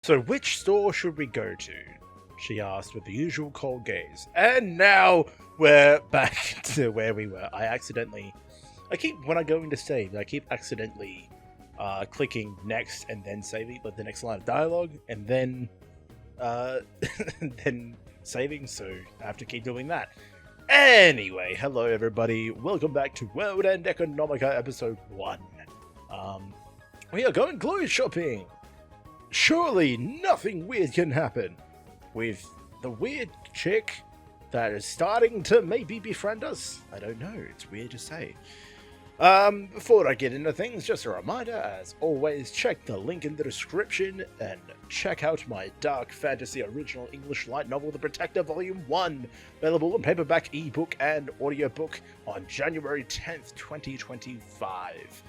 So which store should we go to? She asked with the usual cold gaze. And now we're back to where we were. When I go into save, I keep accidentally clicking next and then saving, like the next line of dialogue, and then then saving, so I have to keep doing that. Anyway, hello everybody, welcome back to World End Economica episode 1. We are going clothes shopping! Surely nothing weird can happen with the weird chick that is starting to maybe befriend us. I don't know, it's weird to say. Before I get into things, just a reminder, as always, check the link in the description and check out my dark fantasy original English light novel, The Protector Volume 1, available in paperback, ebook, and audiobook on January 10th, 2025.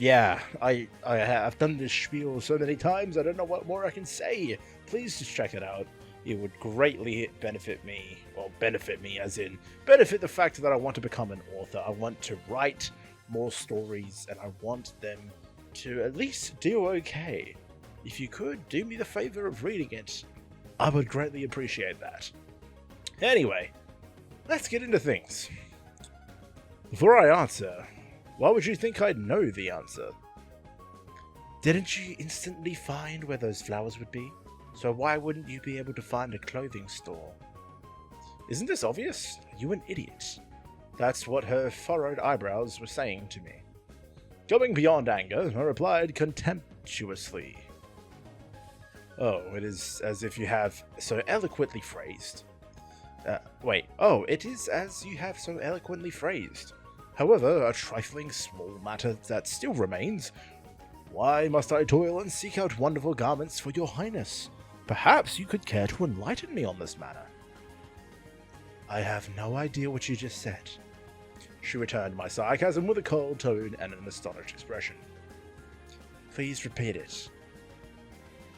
Yeah, I have done this spiel so many times, I don't know what more I can say. Please just check it out. It would greatly benefit me, as in benefit the fact that I want to become an author. I want to write more stories, and I want them to at least do okay. If you could, do me the favor of reading it, I would greatly appreciate that. Anyway, let's get into things. Before I answer, why would you think I'd know the answer? Didn't you instantly find where those flowers would be? So why wouldn't you be able to find a clothing store? Isn't this obvious? Are you an idiot? That's what her furrowed eyebrows were saying to me. Going beyond anger, I replied contemptuously. Oh, it is as if you have so eloquently phrased. It is as you have so eloquently phrased. However, a trifling small matter that still remains. Why must I toil and seek out wonderful garments for your highness? Perhaps you could care to enlighten me on this matter. I have no idea what you just said. She returned my sarcasm with a cold tone and an astonished expression. Please repeat it.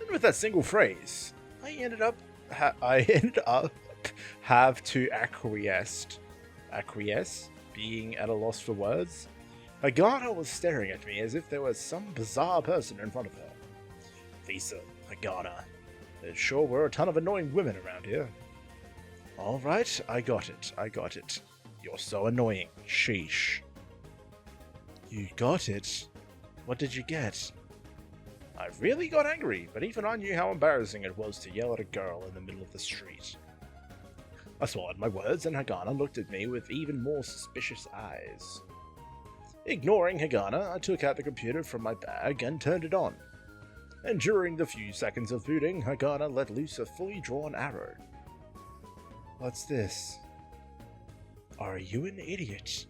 And with that single phrase, I ended up have to acquiesce, being at a loss for words. Hagana was staring at me as if there was some bizarre person in front of her. Lisa, Hagana. There sure were a ton of annoying women around here. Alright, I got it. You're so annoying. Sheesh. You got it? What did you get? I really got angry, but even I knew how embarrassing it was to yell at a girl in the middle of the street. I swallowed my words, and Hagana looked at me with even more suspicious eyes. Ignoring Hagana, I took out the computer from my bag and turned it on. And during the few seconds of booting, Hagana let loose a fully drawn arrow. What's this? Are you an idiot?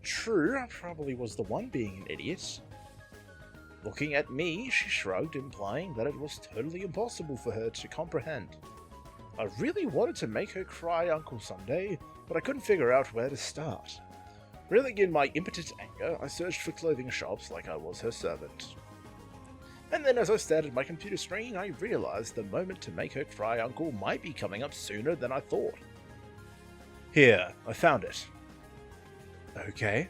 True, I probably was the one being an idiot. Looking at me, she shrugged, implying that it was totally impossible for her to comprehend. I really wanted to make her cry uncle someday, but I couldn't figure out where to start. Reeling in my impotent anger, I searched for clothing shops like I was her servant. And then as I stared at my computer screen, I realized the moment to make her cry uncle might be coming up sooner than I thought. Here, I found it. Okay.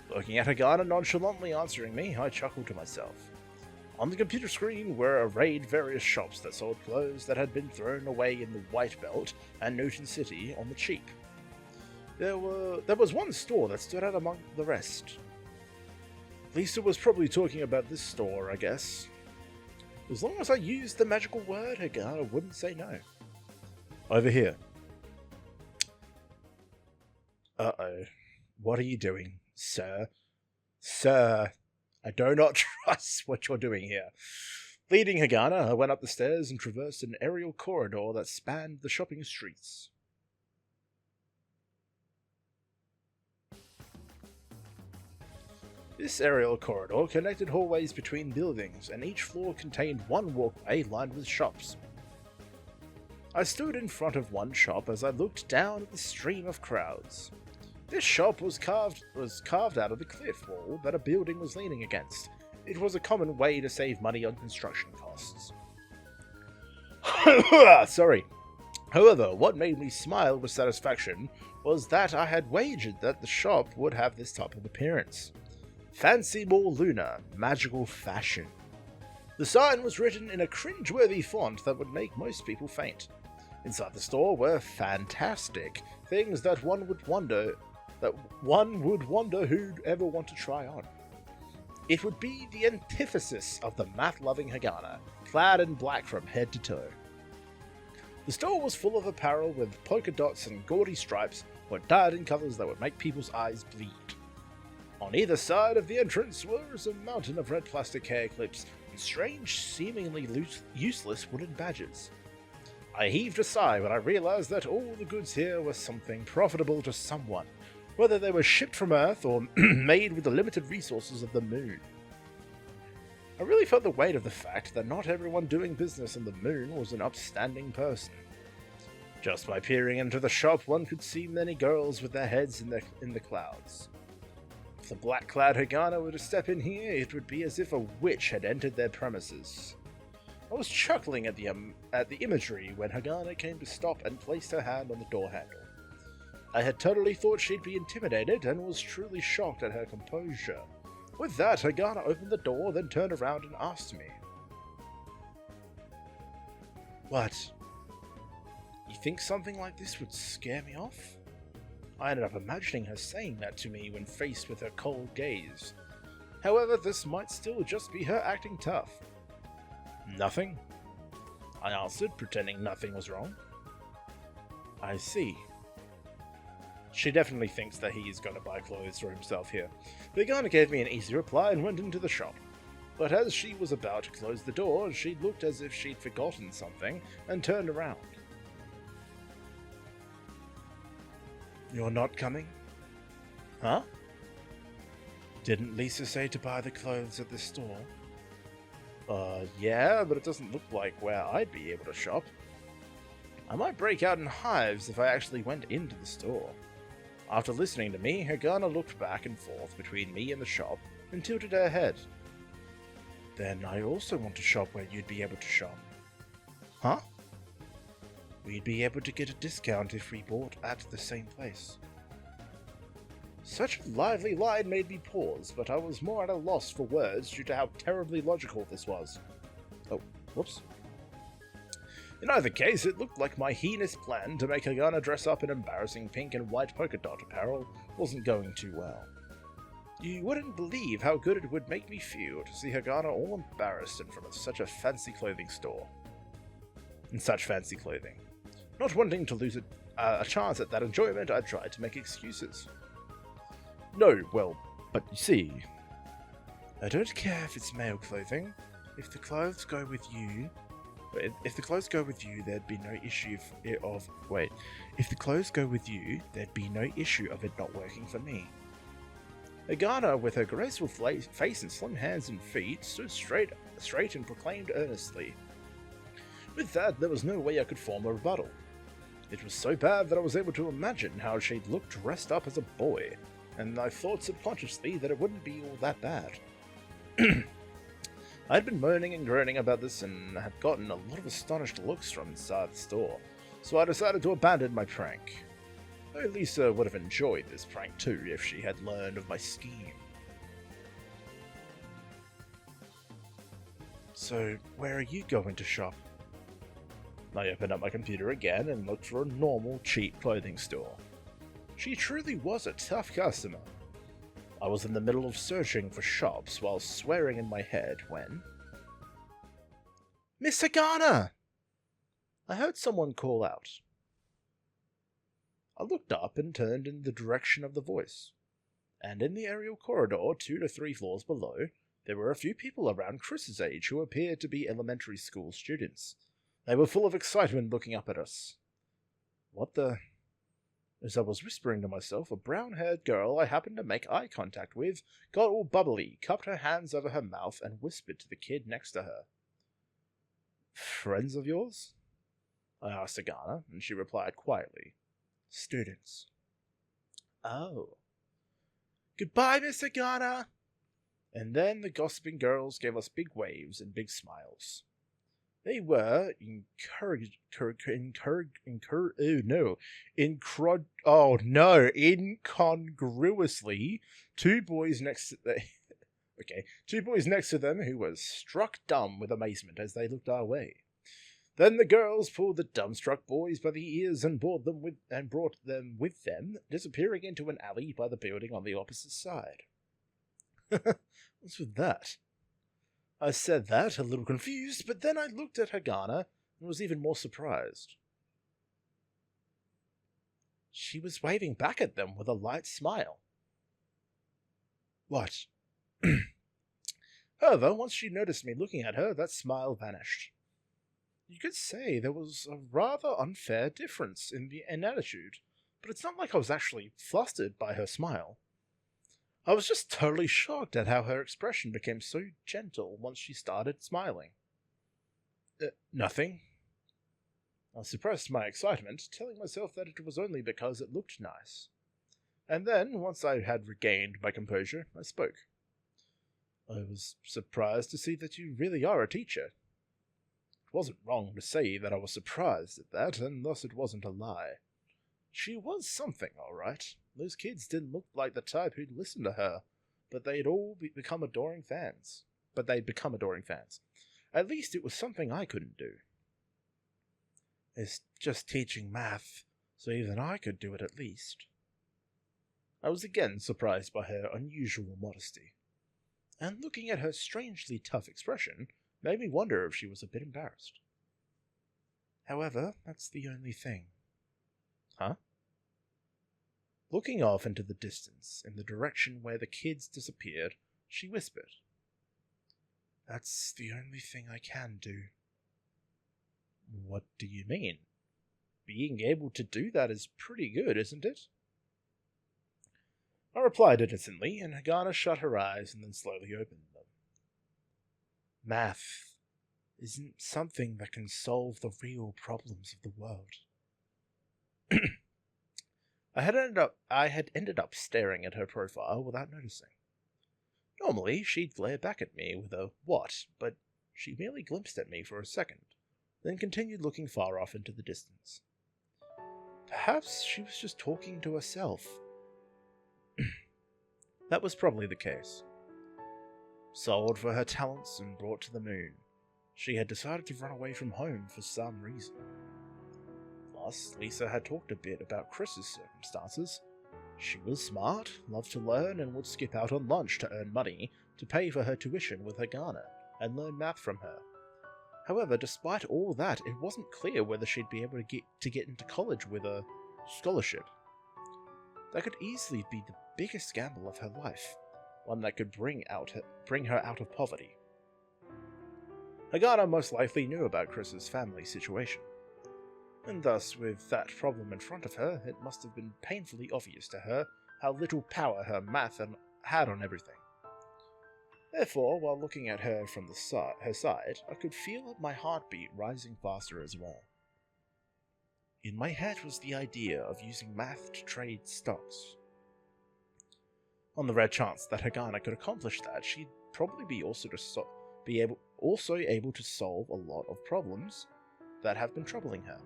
Looking at Hagana nonchalantly answering me, I chuckled to myself. On the computer screen were arrayed various shops that sold clothes that had been thrown away in the White Belt and Newton City on the cheap. There was one store that stood out among the rest. Lisa was probably talking about this store, I guess. As long as I used the magical word, Hagana wouldn't say no. Over here. Uh-oh. What are you doing, sir? Sir, I do not trust what you're doing here. Leading Hagana, I went up the stairs and traversed an aerial corridor that spanned the shopping streets. This aerial corridor connected hallways between buildings, and each floor contained one walkway lined with shops. I stood in front of one shop as I looked down at the stream of crowds. This shop was carved out of the cliff wall that a building was leaning against. It was a common way to save money on construction costs. Sorry. However, what made me smile with satisfaction was that I had wagered that the shop would have this type of appearance. Fancy more lunar, magical fashion. The sign was written in a cringe-worthy font that would make most people faint. Inside the store were fantastic things that one would wonder who'd ever want to try on. It would be the antithesis of the math-loving Hagana, clad in black from head to toe. The store was full of apparel with polka dots and gaudy stripes, or dyed in colours that would make people's eyes bleed. On either side of the entrance was a mountain of red plastic hair clips and strange, seemingly useless wooden badges. I heaved a sigh when I realised that all the goods here were something profitable to someone, whether they were shipped from Earth or made with the limited resources of the moon. I really felt the weight of the fact that not everyone doing business on the moon was an upstanding person. Just by peering into the shop, one could see many girls with their heads in the clouds. If the black-clad Hagana were to step in here, it would be as if a witch had entered their premises. I was chuckling at the imagery when Hagana came to stop and placed her hand on the door handle. I had totally thought she'd be intimidated and was truly shocked at her composure. With that, Hagana opened the door, then turned around and asked me, "What? You think something like this would scare me off?" I ended up imagining her saying that to me when faced with her cold gaze. However, this might still just be her acting tough. "Nothing," I answered, pretending nothing was wrong. "I see." She definitely thinks that he is going to buy clothes for himself here. Hagana gave me an easy reply and went into the shop. But as she was about to close the door, she looked as if she'd forgotten something and turned around. "You're not coming?" "Huh? Didn't Lisa say to buy the clothes at this store?" Yeah, but it doesn't look like where I'd be able to shop. I might break out in hives if I actually went into the store." After listening to me, Hagana looked back and forth between me and the shop and tilted her head. "Then I also want to shop where you'd be able to shop." "Huh?" "We'd be able to get a discount if we bought at the same place." Such a lively line made me pause, but I was more at a loss for words due to how terribly logical this was. Oh, whoops. In either case, it looked like my heinous plan to make Hagana dress up in embarrassing pink and white polka dot apparel wasn't going too well. You wouldn't believe how good it would make me feel to see Hagana all embarrassed in front of such a fancy clothing store. In such fancy clothing. Not wanting to lose a chance at that enjoyment, I tried to make excuses. "No, well, but you see, I don't care if it's male clothing. If the clothes go with you, there'd be no issue If the clothes go with you, there'd be no issue of it not working for me." Hagana, with her graceful face and slim hands and feet, stood straight and proclaimed earnestly. With that, there was no way I could form a rebuttal. It was so bad that I was able to imagine how she'd look dressed up as a boy, and I thought subconsciously that it wouldn't be all that bad. I'd been moaning and groaning about this and had gotten a lot of astonished looks from inside the store, so I decided to abandon my prank. Though Lisa would have enjoyed this prank too if she had learned of my scheme. "So, where are you going to shop?" I opened up my computer again and looked for a normal, cheap clothing store. She truly was a tough customer. I was in the middle of searching for shops while swearing in my head when... "Miss Hagana!" I heard someone call out. I looked up and turned in the direction of the voice, and in the aerial corridor 2 to 3 floors below, there were a few people around Chris's age who appeared to be elementary school students. They were full of excitement looking up at us. What the... As I was whispering to myself, a brown-haired girl I happened to make eye contact with got all bubbly, cupped her hands over her mouth, and whispered to the kid next to her. "Friends of yours?" I asked Hagana, and she replied quietly, "Students." "Oh. Goodbye, Miss Hagana!" And then the gossiping girls gave us big waves and big smiles. They were incongruously 2 boys next to Okay, two boys next to them who were struck dumb with amazement as they looked our way. Then the girls pulled the dumbstruck boys by the ears and brought them with them, disappearing into an alley by the building on the opposite side. What's with that? I said that, a little confused, but then I looked at Hagana and was even more surprised. She was waving back at them with a light smile. What? However, once she noticed me looking at her, that smile vanished. You could say there was a rather unfair difference in attitude, but it's not like I was actually flustered by her smile. I was just totally shocked at how her expression became so gentle once she started smiling. Nothing. I suppressed my excitement, telling myself that it was only because it looked nice. And then, once I had regained my composure, I spoke. I was surprised to see that you really are a teacher. It wasn't wrong to say that I was surprised at that, and thus it wasn't a lie. She was something, all right. Those kids didn't look like the type who'd listen to her, but they'd all become adoring fans. At least it was something I couldn't do. It's just teaching math, so even I could do it at least. I was again surprised by her unusual modesty, and looking at her strangely tough expression made me wonder if she was a bit embarrassed. However, that's the only thing. Huh? Looking off into the distance, in the direction where the kids disappeared, she whispered, That's the only thing I can do. What do you mean? Being able to do that is pretty good, isn't it? I replied innocently, and Hagana shut her eyes and then slowly opened them. Math isn't something that can solve the real problems of the world. I had ended up staring at her profile without noticing. Normally, she'd glare back at me with a what, but she merely glimpsed at me for a second, then continued looking far off into the distance. Perhaps she was just talking to herself. That was probably the case. Sold for her talents and brought to the moon, she had decided to run away from home for some reason. Plus, Lisa had talked a bit about Chris's circumstances. She was smart, loved to learn, and would skip out on lunch to earn money to pay for her tuition with Hagana and learn math from her. However, despite all that, it wasn't clear whether she'd be able to get into college with a scholarship. That could easily be the biggest gamble of her life, one that could bring her out of poverty. Hagana most likely knew about Chris's family situation, and thus, with that problem in front of her, it must have been painfully obvious to her how little power her math had on everything. Therefore, while looking at her from her side, I could feel my heartbeat rising faster as well. In my head was the idea of using math to trade stocks. On the rare chance that Hagana could accomplish that, she'd probably be able to solve a lot of problems that have been troubling her.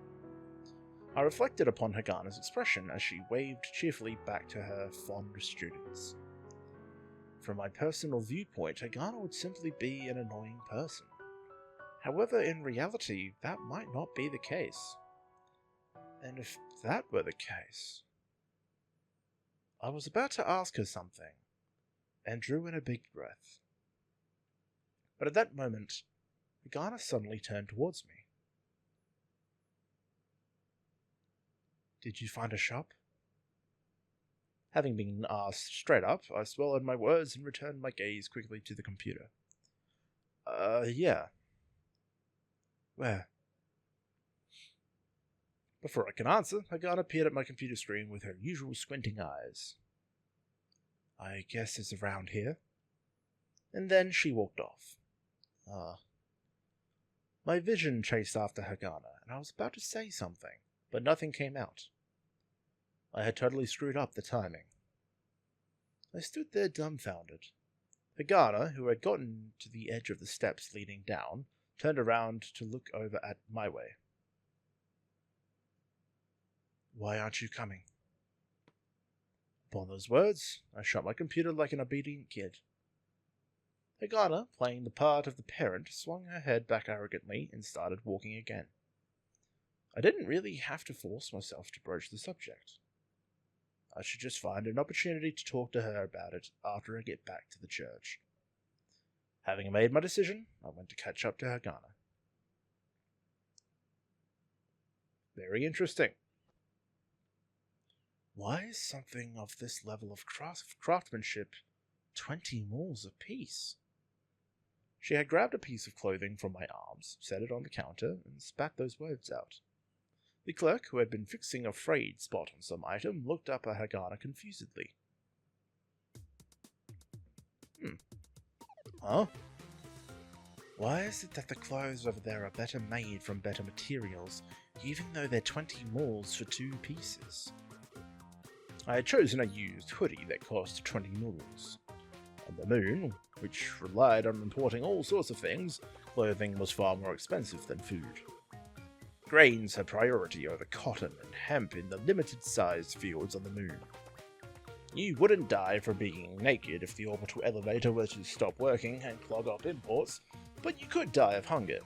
I reflected upon Hagana's expression as she waved cheerfully back to her fond students. From my personal viewpoint, Hagana would simply be an annoying person. However, in reality, that might not be the case. And if that were the case... I was about to ask her something, and drew in a big breath. But at that moment, Hagana suddenly turned towards me. Did you find a shop? Having been asked straight up, I swallowed my words and returned my gaze quickly to the computer. Yeah. Where? Before I could answer, Hagana appeared at my computer screen with her usual squinting eyes. I guess it's around here. And then she walked off. My vision chased after Hagana, and I was about to say something, but nothing came out. I had totally screwed up the timing. I stood there dumbfounded. Hagana, who had gotten to the edge of the steps leading down, turned around to look over at my way. Why aren't you coming? Upon those words, I shut my computer like an obedient kid. Hagana, playing the part of the parent, swung her head back arrogantly and started walking again. I didn't really have to force myself to broach the subject. I should just find an opportunity to talk to her about it after I get back to the church. Having made my decision, I went to catch up to Hagana. Very interesting. Why is something of this level of craftsmanship 20 moles apiece? She had grabbed a piece of clothing from my arms, set it on the counter, and spat those words out. The clerk, who had been fixing a frayed spot on some item, looked up at Hagana confusedly. Huh? Why is it that the clothes over there are better made from better materials, even though they're 20 moles for 2 pieces? I had chosen a used hoodie that cost 20 moles. On the moon, which relied on importing all sorts of things, clothing was far more expensive than food. Grains had priority over cotton and hemp in the limited-sized fields on the moon. You wouldn't die from being naked if the orbital elevator were to stop working and clog up imports, but you could die of hunger.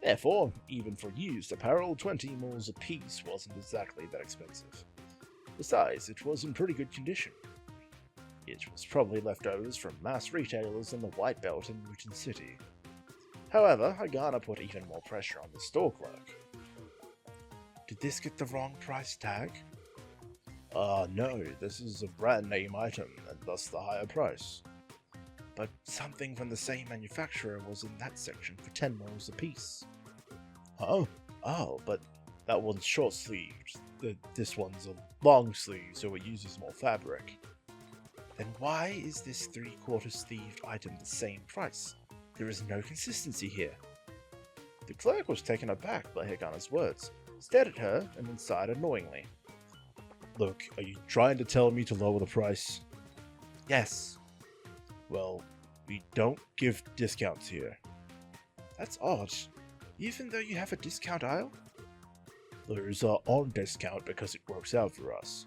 Therefore, even for used apparel, 20 moles apiece wasn't exactly that expensive. Besides, it was in pretty good condition. It was probably leftovers from mass retailers in the White Belt in Newton City. However, Hagana put even more pressure on the store clerk. Did this get the wrong price tag? No, this is a brand name item, and thus the higher price. But something from the same manufacturer was in that section for 10 moles apiece. Huh? Oh, but that one's short-sleeved. This one's a long sleeve, so it uses more fabric. Then why is this 3/4 sleeved item the same price? There is no consistency here. The clerk was taken aback by Hagana's words, stared at her, and then sighed annoyingly. Look, are you trying to tell me to lower the price? Yes. Well, we don't give discounts here. That's odd. Even though you have a discount aisle? Those are on discount because it works out for us.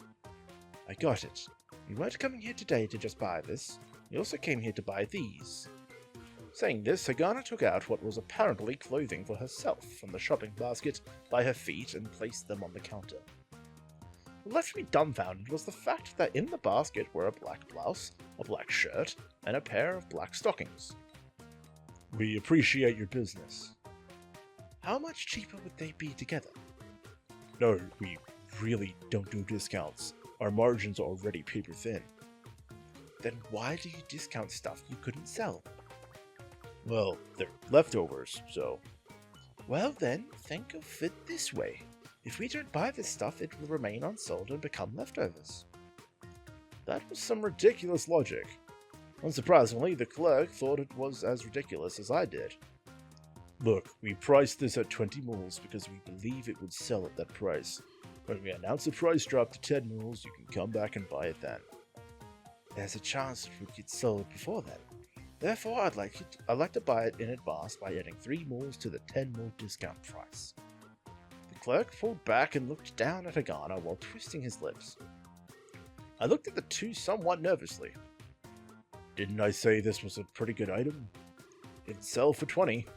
I got it. You weren't coming here today to just buy this. You also came here to buy these. Saying this, Hagana took out what was apparently clothing for herself from the shopping basket by her feet and placed them on the counter. What left me dumbfounded was the fact that in the basket were a black blouse, a black shirt, and a pair of black stockings. We appreciate your business. How much cheaper would they be together? No, we really don't do discounts. Our margins are already paper thin. Then why do you discount stuff you couldn't sell? Well, they're leftovers, so... Well then, think of it this way. If we don't buy this stuff, it will remain unsold and become leftovers. That was some ridiculous logic. Unsurprisingly, the clerk thought it was as ridiculous as I did. Look, we priced this at 20 moles because we believe it would sell at that price. When we announce a price drop to 10 moles, you can come back and buy it then. There's a chance it would get sold before then. Therefore, I'd like to buy it in advance by adding 3 moles to the 10 mole discount price. The clerk pulled back and looked down at Hagana while twisting his lips. I looked at the two somewhat nervously. Didn't I say this was a pretty good item? It'd sell for 20.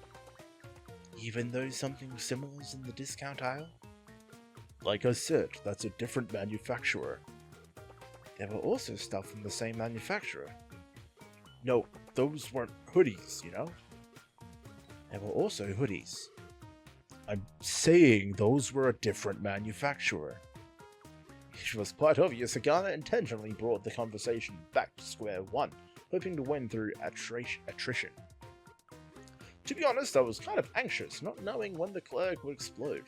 Even though something similar is in the discount aisle? Like I said, that's a different manufacturer. There were also stuff from the same manufacturer. No, those weren't hoodies, you know? There were also hoodies. I'm saying those were a different manufacturer. It was quite obvious Hagana intentionally brought the conversation back to square one, hoping to win through attrition. To be honest, I was kind of anxious, not knowing when the clerk would explode.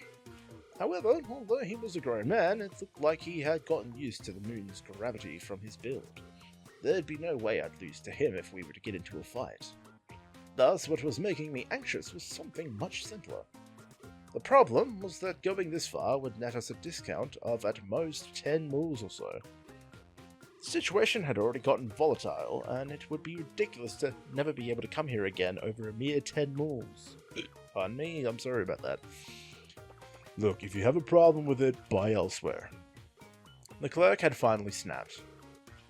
However, although he was a grown man, it looked like he had gotten used to the moon's gravity from his build. There'd be no way I'd lose to him if we were to get into a fight. Thus, what was making me anxious was something much simpler. The problem was that going this far would net us a discount of at most 10 moles or so. The situation had already gotten volatile, and it would be ridiculous to never be able to come here again over a mere 10 moles. Pardon me, I'm sorry about that. Look, if you have a problem with it, buy elsewhere. The clerk had finally snapped.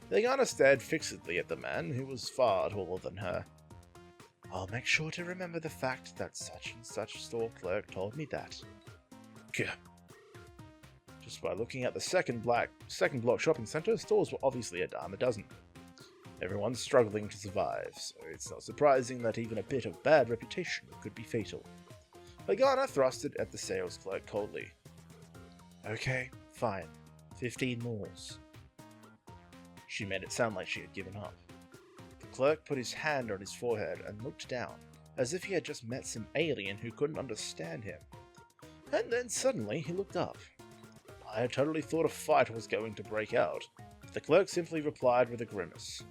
Hagana stared fixedly at the man, who was far taller than her. I'll make sure to remember the fact that such and such store clerk told me that. Gah. Just by looking at the second block shopping centre, stores were obviously a dime a dozen. Everyone's struggling to survive, so it's not surprising that even a bit of bad reputation could be fatal. Hagana thrusted at the sales clerk coldly. Okay, fine. 15 moles. She made it sound like she had given up. The clerk put his hand on his forehead and looked down, as if he had just met some alien who couldn't understand him. And then suddenly he looked up. I had totally thought a fight was going to break out, but the clerk simply replied with a grimace.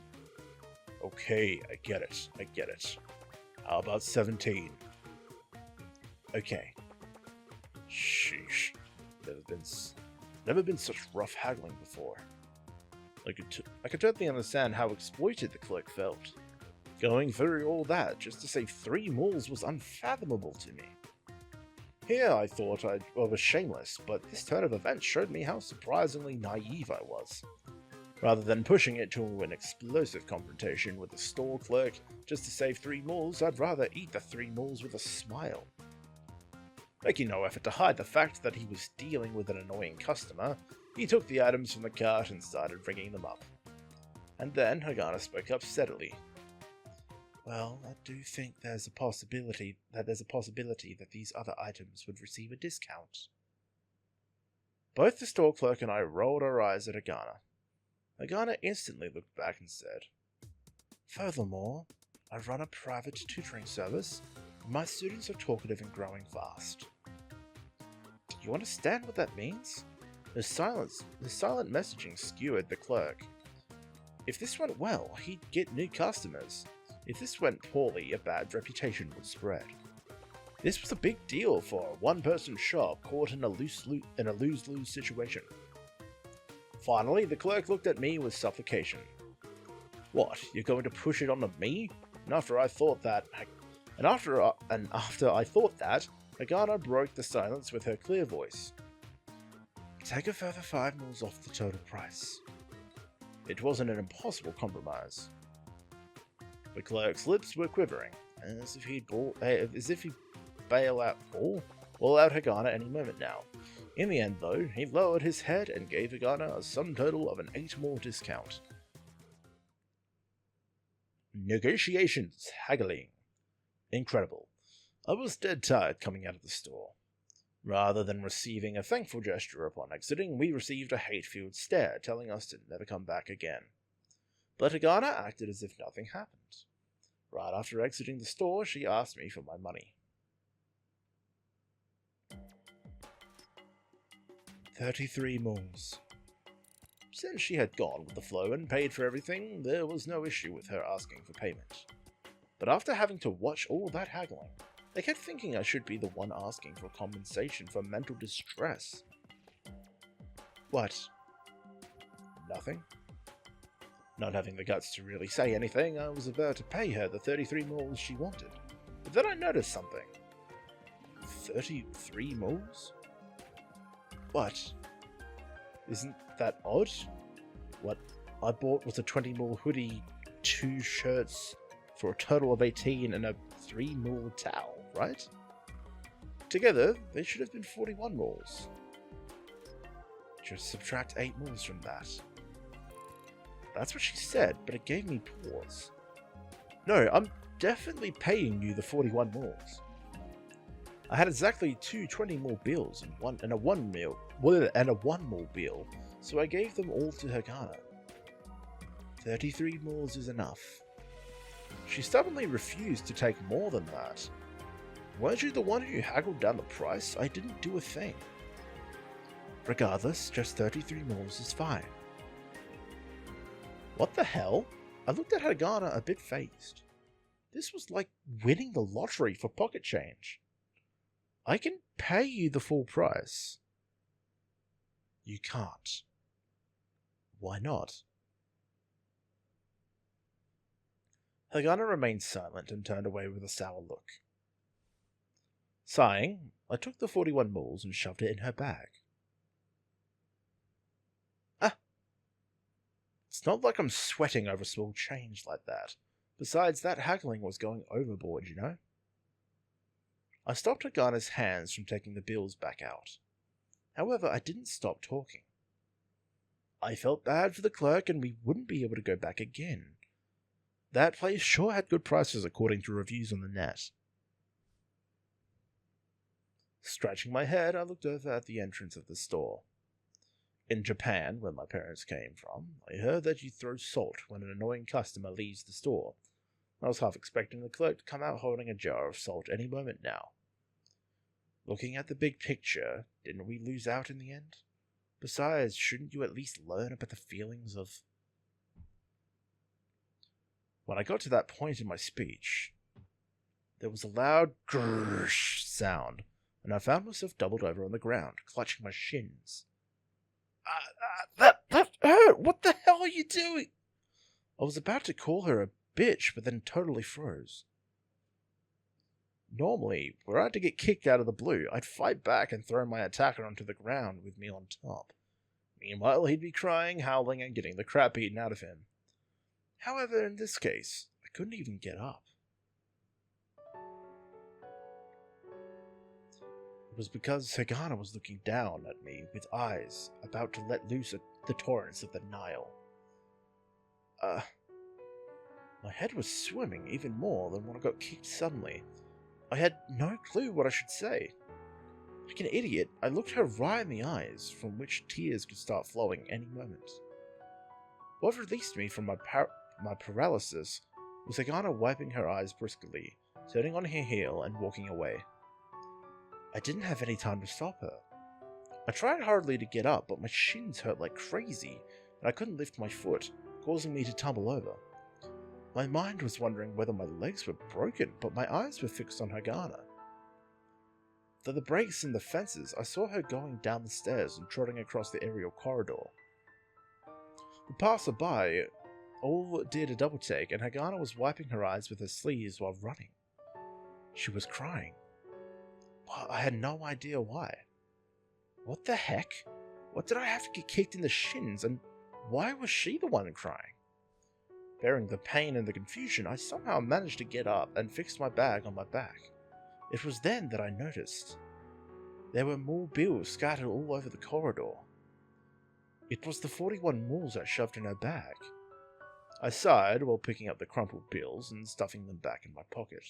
Okay, I get it. How about 17? Okay. Sheesh. Never been such rough haggling before. I could totally understand how exploited the clerk felt. Going through all that just to save 3 moles was unfathomable to me. Here I thought I was shameless, but this turn of events showed me how surprisingly naive I was. Rather than pushing it to an explosive confrontation with the store clerk just to save 3 moles, I'd rather eat the 3 moles with a smile. Making no effort to hide the fact that he was dealing with an annoying customer, he took the items from the cart and started ringing them up. And then Hagana spoke up steadily. Well, I do think there's a possibility that these other items would receive a discount. Both the store clerk and I rolled our eyes at Hagana. Hagana instantly looked back and said, Furthermore, I run a private tutoring service, and my students are talkative and growing fast. Do you understand what that means? The silent messaging skewered the clerk. If this went well, he'd get new customers. If this went poorly, a bad reputation would spread. This was a big deal for a one-person shop caught in a lose-lose situation. Finally, the clerk looked at me with supplication. What, you're going to push it onto me? And after I thought that, Hagana broke the silence with her clear voice. Take a further 5 moles off the total price. It wasn't an impossible compromise. The clerk's lips were quivering, as if he'd bail out Hagana any moment now. In the end, though, he lowered his head and gave Hagana a sum total of an 8 more discount. Negotiations, haggling. Incredible. I was dead tired coming out of the store. Rather than receiving a thankful gesture upon exiting, we received a hate-filled stare telling us to never come back again. But Hagana acted as if nothing happened. Right after exiting the store, she asked me for my money. 33 moles. Since she had gone with the flow and paid for everything, there was no issue with her asking for payment. But after having to watch all that haggling, I kept thinking I should be the one asking for compensation for mental distress. What? Nothing? Not having the guts to really say anything, I was about to pay her the 33 moles she wanted. But then I noticed something. 33 moles? What? Isn't that odd? What I bought was a 20 mole hoodie, 2 shirts for a total of 18 and a 3 mole towel, right? Together, they should have been 41 moles. Just subtract 8 moles from that. That's what she said, but it gave me pause. No, I'm definitely paying you the 41 moles. I had exactly 2 20 mole bills and a 1 mole bill, so I gave them all to Hagana. 33 moles is enough. She stubbornly refused to take more than that. Weren't you the one who haggled down the price? I didn't do a thing. Regardless, just 33 moles is fine. What the hell? I looked at Hagana a bit phased. This was like winning the lottery for pocket change. I can pay you the full price. You can't. Why not? Hagana remained silent and turned away with a sour look. Sighing, I took the 41 moles and shoved it in her bag. It's not like I'm sweating over small change like that. Besides, that haggling was going overboard, you know? I stopped Hagana's hands from taking the bills back out. However, I didn't stop talking. I felt bad for the clerk and we wouldn't be able to go back again. That place sure had good prices according to reviews on the net. Scratching my head, I looked over at the entrance of the store. In Japan, where my parents came from, I heard that you throw salt when an annoying customer leaves the store. I was half expecting the clerk to come out holding a jar of salt any moment now. Looking at the big picture, didn't we lose out in the end? Besides, shouldn't you at least learn about the feelings of... When I got to that point in my speech, there was a loud grrrsh sound, and I found myself doubled over on the ground, clutching my shins. That hurt! What the hell are you doing? I was about to call her a bitch, but then totally froze. Normally, were I to get kicked out of the blue, I'd fight back and throw my attacker onto the ground with me on top. Meanwhile, he'd be crying, howling, and getting the crap beaten out of him. However, in this case, I couldn't even get up. It was because Hagana was looking down at me with eyes about to let loose the torrents of the Nile. My head was swimming even more than when I got kicked suddenly. I had no clue what I should say. Like an idiot, I looked her right in the eyes, from which tears could start flowing any moment. What released me from my paralysis was Hagana wiping her eyes briskly, turning on her heel and walking away. I didn't have any time to stop her. I tried hardly to get up, but my shins hurt like crazy, and I couldn't lift my foot, causing me to tumble over. My mind was wondering whether my legs were broken, but my eyes were fixed on Hagana. Through the breaks in the fences, I saw her going down the stairs and trotting across the aerial corridor. The passerby all did a double take, and Hagana was wiping her eyes with her sleeves while running. She was crying. But I had no idea why. What the heck? What did I have to get kicked in the shins, and why was she the one crying? Bearing the pain and the confusion, I somehow managed to get up and fixed my bag on my back. It was then that I noticed. There were more bills scattered all over the corridor. It was the 41 moors I shoved in her bag. I sighed while picking up the crumpled bills and stuffing them back in my pocket.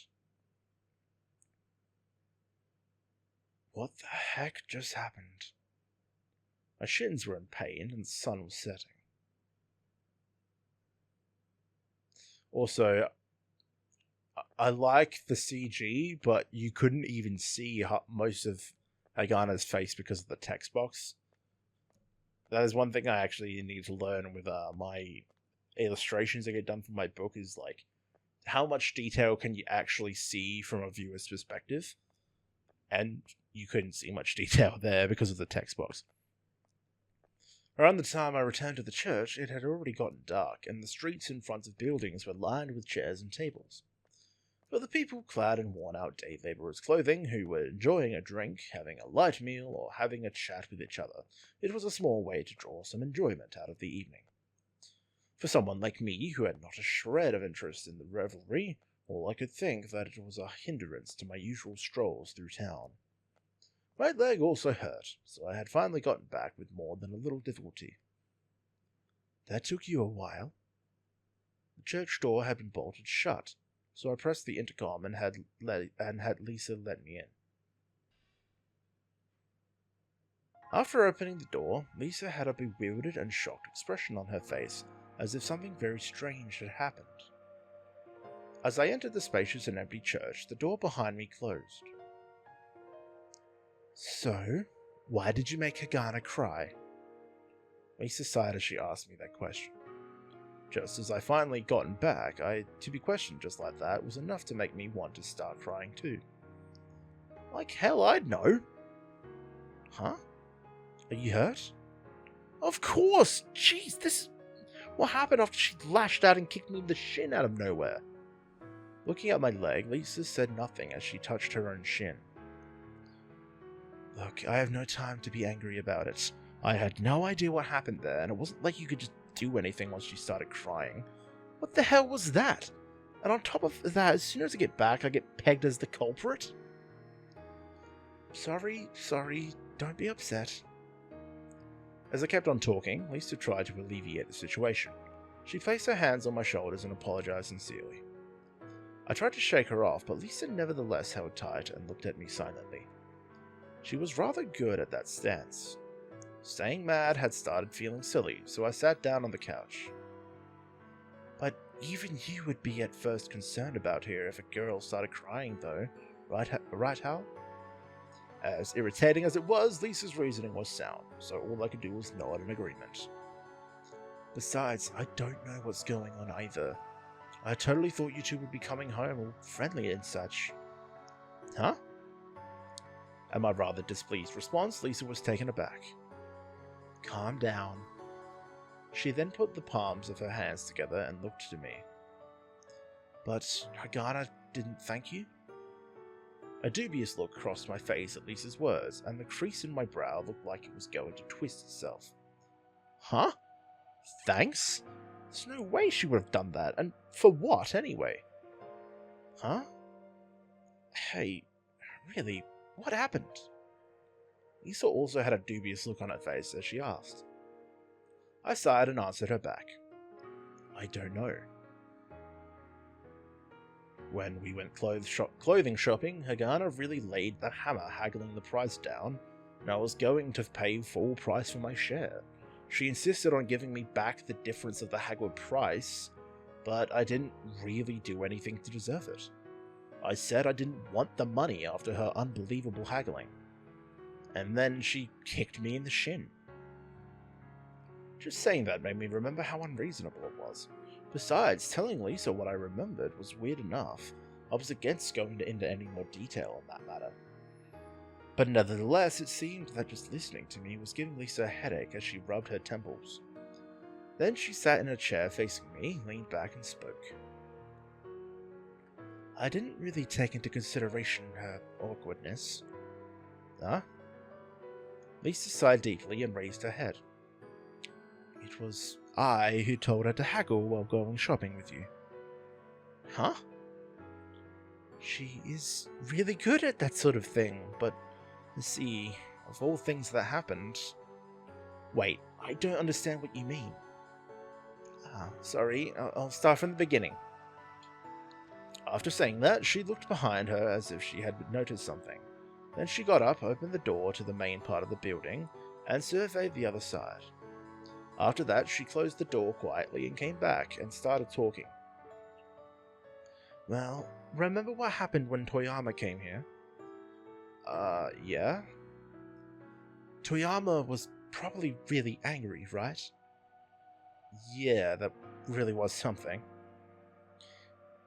What the heck just happened? My shins were in pain and the sun was setting. Also, I like the CG, but you couldn't even see most of Hagana's face because of the text box. That is one thing I actually need to learn with my illustrations that get done for my book, is like, how much detail can you actually see from a viewer's perspective? And you couldn't see much detail there because of the text box. Around the time I returned to the church, it had already gotten dark, and the streets in front of buildings were lined with chairs and tables. For the people clad in worn-out day labourers' clothing, who were enjoying a drink, having a light meal, or having a chat with each other, it was a small way to draw some enjoyment out of the evening. For someone like me, who had not a shred of interest in the revelry, all I could think that it was a hindrance to my usual strolls through town. My leg also hurt, so I had finally gotten back with more than a little difficulty. That took you a while? The church door had been bolted shut, so I pressed the intercom and had Lisa let me in. After opening the door, Lisa had a bewildered and shocked expression on her face, as if something very strange had happened. As I entered the spacious and empty church, the door behind me closed. So, why did you make Hagana cry? Lisa sighed as she asked me that question. Just as I finally gotten back, to be questioned just like that was enough to make me want to start crying too. Like hell I'd know. Huh? Are you hurt? Of course! Jeez, this is what happened after she lashed out and kicked me in the shin out of nowhere. Looking at my leg, Lisa said nothing as she touched her own shin. Look, I have no time to be angry about it. I had no idea what happened there, and it wasn't like you could just do anything once she started crying. What the hell was that? And on top of that, as soon as I get back, I get pegged as the culprit? Sorry, don't be upset. As I kept on talking, Lisa tried to alleviate the situation. She placed her hands on my shoulders and apologized sincerely. I tried to shake her off, but Lisa nevertheless held tight and looked at me silently. She was rather good at that stance. Staying mad had started feeling silly, so I sat down on the couch. But even you would be at first concerned about her if a girl started crying though, right Hal? As irritating as it was, Lisa's reasoning was sound, so all I could do was nod in agreement. Besides, I don't know what's going on either. I totally thought you two would be coming home all friendly and such. Huh? At my rather displeased response, Lisa was taken aback. Calm down. She then put the palms of her hands together and looked to me. But Hagana didn't thank you? A dubious look crossed my face at Lisa's words, and the crease in my brow looked like it was going to twist itself. Huh? Thanks? There's no way she would have done that, and for what, anyway? Huh? Hey, really, what happened? Lisa also had a dubious look on her face as she asked. I sighed and answered her back. I don't know. When we went clothing shopping, Hagana really laid the hammer, haggling the price down, and I was going to pay full price for my share. She insisted on giving me back the difference of the haggled price, but I didn't really do anything to deserve it. I said I didn't want the money after her unbelievable haggling. And then she kicked me in the shin. Just saying that made me remember how unreasonable it was. Besides, telling Lisa what I remembered was weird enough. I was against going into any more detail on that matter. But nevertheless, it seemed that just listening to me was giving Lisa a headache as she rubbed her temples. Then she sat in a chair facing me, leaned back and spoke. I didn't really take into consideration her awkwardness. Huh? Lisa sighed deeply and raised her head. It was I who told her to haggle while going shopping with you. Huh? She is really good at that sort of thing, but, see, of all things that happened... Wait, I don't understand what you mean. Sorry, I'll start from the beginning. After saying that, she looked behind her as if she had noticed something. Then she got up, opened the door to the main part of the building, and surveyed the other side. After that, she closed the door quietly and came back and started talking. Well, remember what happened when Toyama came here? Yeah? Toyama was probably really angry, right? Yeah, that really was something.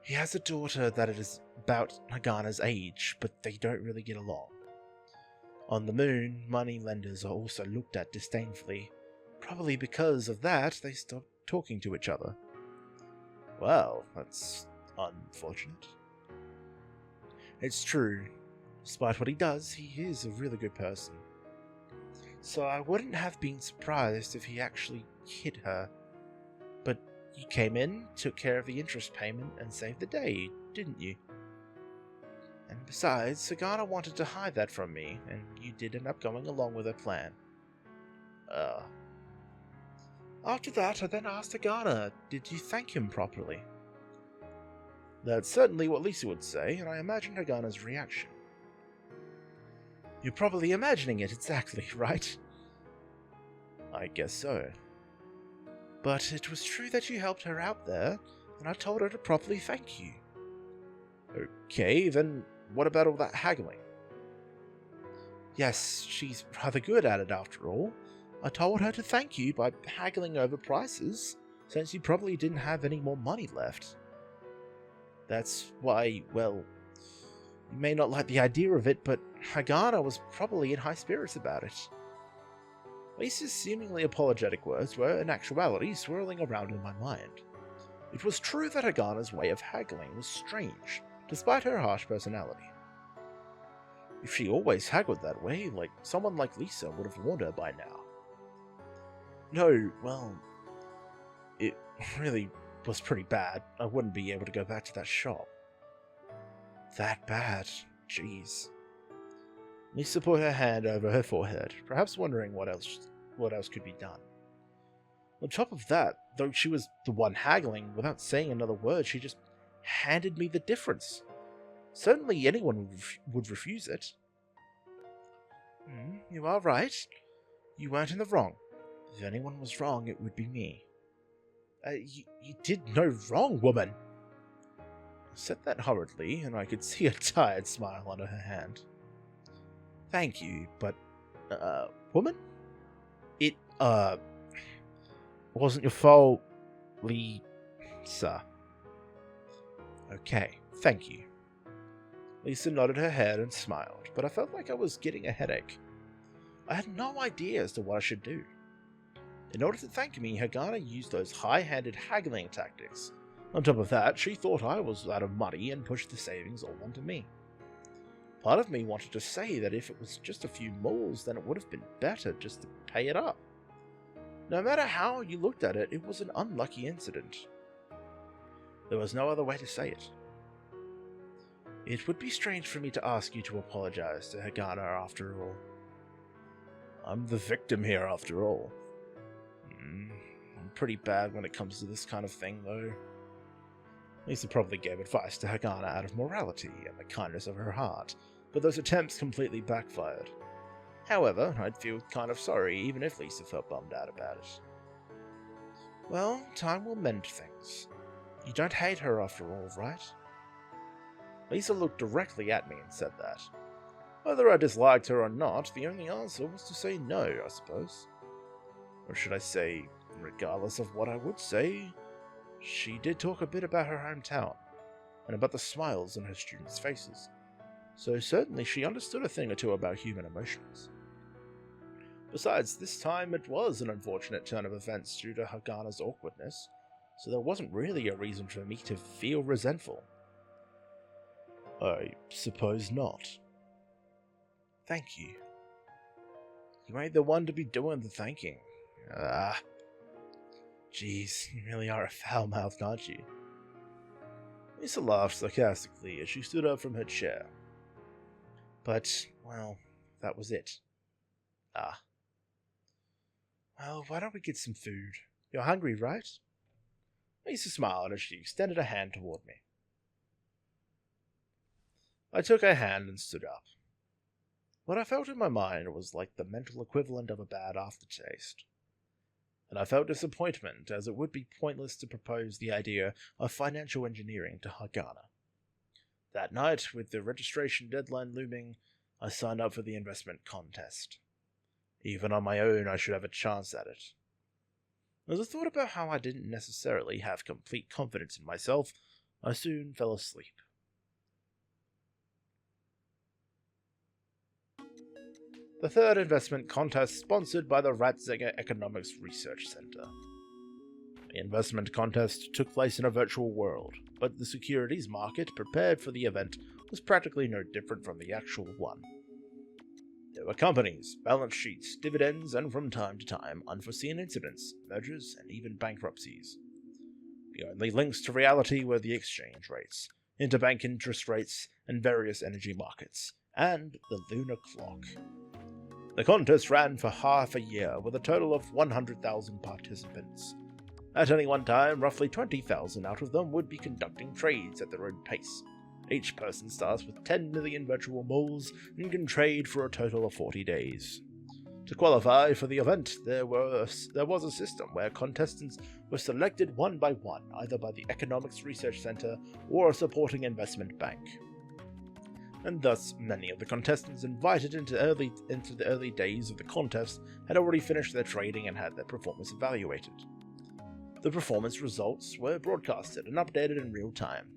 He has a daughter that is about Hagana's age, but they don't really get along. On the moon, money lenders are also looked at disdainfully. Probably because of that, they stopped talking to each other. Well, that's unfortunate. It's true. Despite what he does, he is a really good person. So I wouldn't have been surprised if he actually hit her. But you came in, took care of the interest payment, and saved the day, didn't you? And besides, Hagana wanted to hide that from me, and you did end up going along with her plan. After that, I then asked Hagana, did you thank him properly? That's certainly what Lisa would say, and I imagined Hagana's reaction. You're probably imagining it exactly, right? I guess so. But it was true that you helped her out there, and I told her to properly thank you. Okay, then what about all that haggling? Yes, she's rather good at it after all. I told her to thank you by haggling over prices, since you probably didn't have any more money left. That's why, well, you may not like the idea of it, but Hagana was probably in high spirits about it. Lisa's seemingly apologetic words were, in actuality, swirling around in my mind. It was true that Hagana's way of haggling was strange, despite her harsh personality. If she always haggled that way, someone like Lisa would have warned her by now. No, well, it really was pretty bad. I wouldn't be able to go back to that shop. That bad? Jeez. Lisa put her hand over her forehead, perhaps wondering what else could be done. On top of that, though she was the one haggling, without saying another word, she just handed me the difference. Certainly anyone would refuse it. You are right. You weren't in the wrong. If anyone was wrong, it would be me. You did no wrong, woman. I said that hurriedly, and I could see a tired smile under her hand. Thank you, but, woman? It, wasn't your fault, Lisa. Okay, thank you. Lisa nodded her head and smiled, but I felt like I was getting a headache. I had no idea as to what I should do. In order to thank me, Hagana used those high-handed haggling tactics. On top of that, she thought I was out of money and pushed the savings all onto me. Part of me wanted to say that if it was just a few moles, then it would have been better just to pay it up. No matter how you looked at it, it was an unlucky incident. There was no other way to say it. It would be strange for me to ask you to apologize to Hagana after all. I'm the victim here after all. I'm pretty bad when it comes to this kind of thing, though. Lisa probably gave advice to Hagana out of morality and the kindness of her heart, but those attempts completely backfired. However, I'd feel kind of sorry even if Lisa felt bummed out about it. Well, time will mend things. You don't hate her after all, right? Lisa looked directly at me and said that. Whether I disliked her or not, the only answer was to say no, I suppose. Or should I say, regardless of what I would say, she did talk a bit about her hometown, and about the smiles on her students' faces, so certainly she understood a thing or two about human emotions. Besides, this time it was an unfortunate turn of events due to Hagana's awkwardness, so there wasn't really a reason for me to feel resentful. I suppose not. Thank you. You ain't the one to be doing the thanking. Jeez, you really are a foul-mouthed, aren't you? Lisa laughed sarcastically as she stood up from her chair. But, well, that was it. Well, why don't we get some food? You're hungry, right? Lisa smiled as she extended a hand toward me. I took her hand and stood up. What I felt in my mind was like the mental equivalent of a bad aftertaste. And I felt disappointment, as it would be pointless to propose the idea of financial engineering to Hagana. That night, with the registration deadline looming, I signed up for the investment contest. Even on my own, I should have a chance at it. As I thought about how I didn't necessarily have complete confidence in myself, I soon fell asleep. The third investment contest sponsored by the Ratzinger Economics Research Center. The investment contest took place in a virtual world, but the securities market prepared for the event was practically no different from the actual one. There were companies, balance sheets, dividends, and from time to time, unforeseen incidents, mergers, and even bankruptcies. The only links to reality were the exchange rates, interbank interest rates, and various energy markets, and the lunar clock. The contest ran for half a year with a total of 100,000 participants. At any one time, roughly 20,000 out of them would be conducting trades at their own pace. Each person starts with 10 million virtual moles and can trade for a total of 40 days. To qualify for the event, there was a system where contestants were selected one by one, either by the Economics Research Center or a supporting investment bank. And thus, many of the contestants invited into the early days of the contest had already finished their trading and had their performance evaluated. The performance results were broadcasted and updated in real time.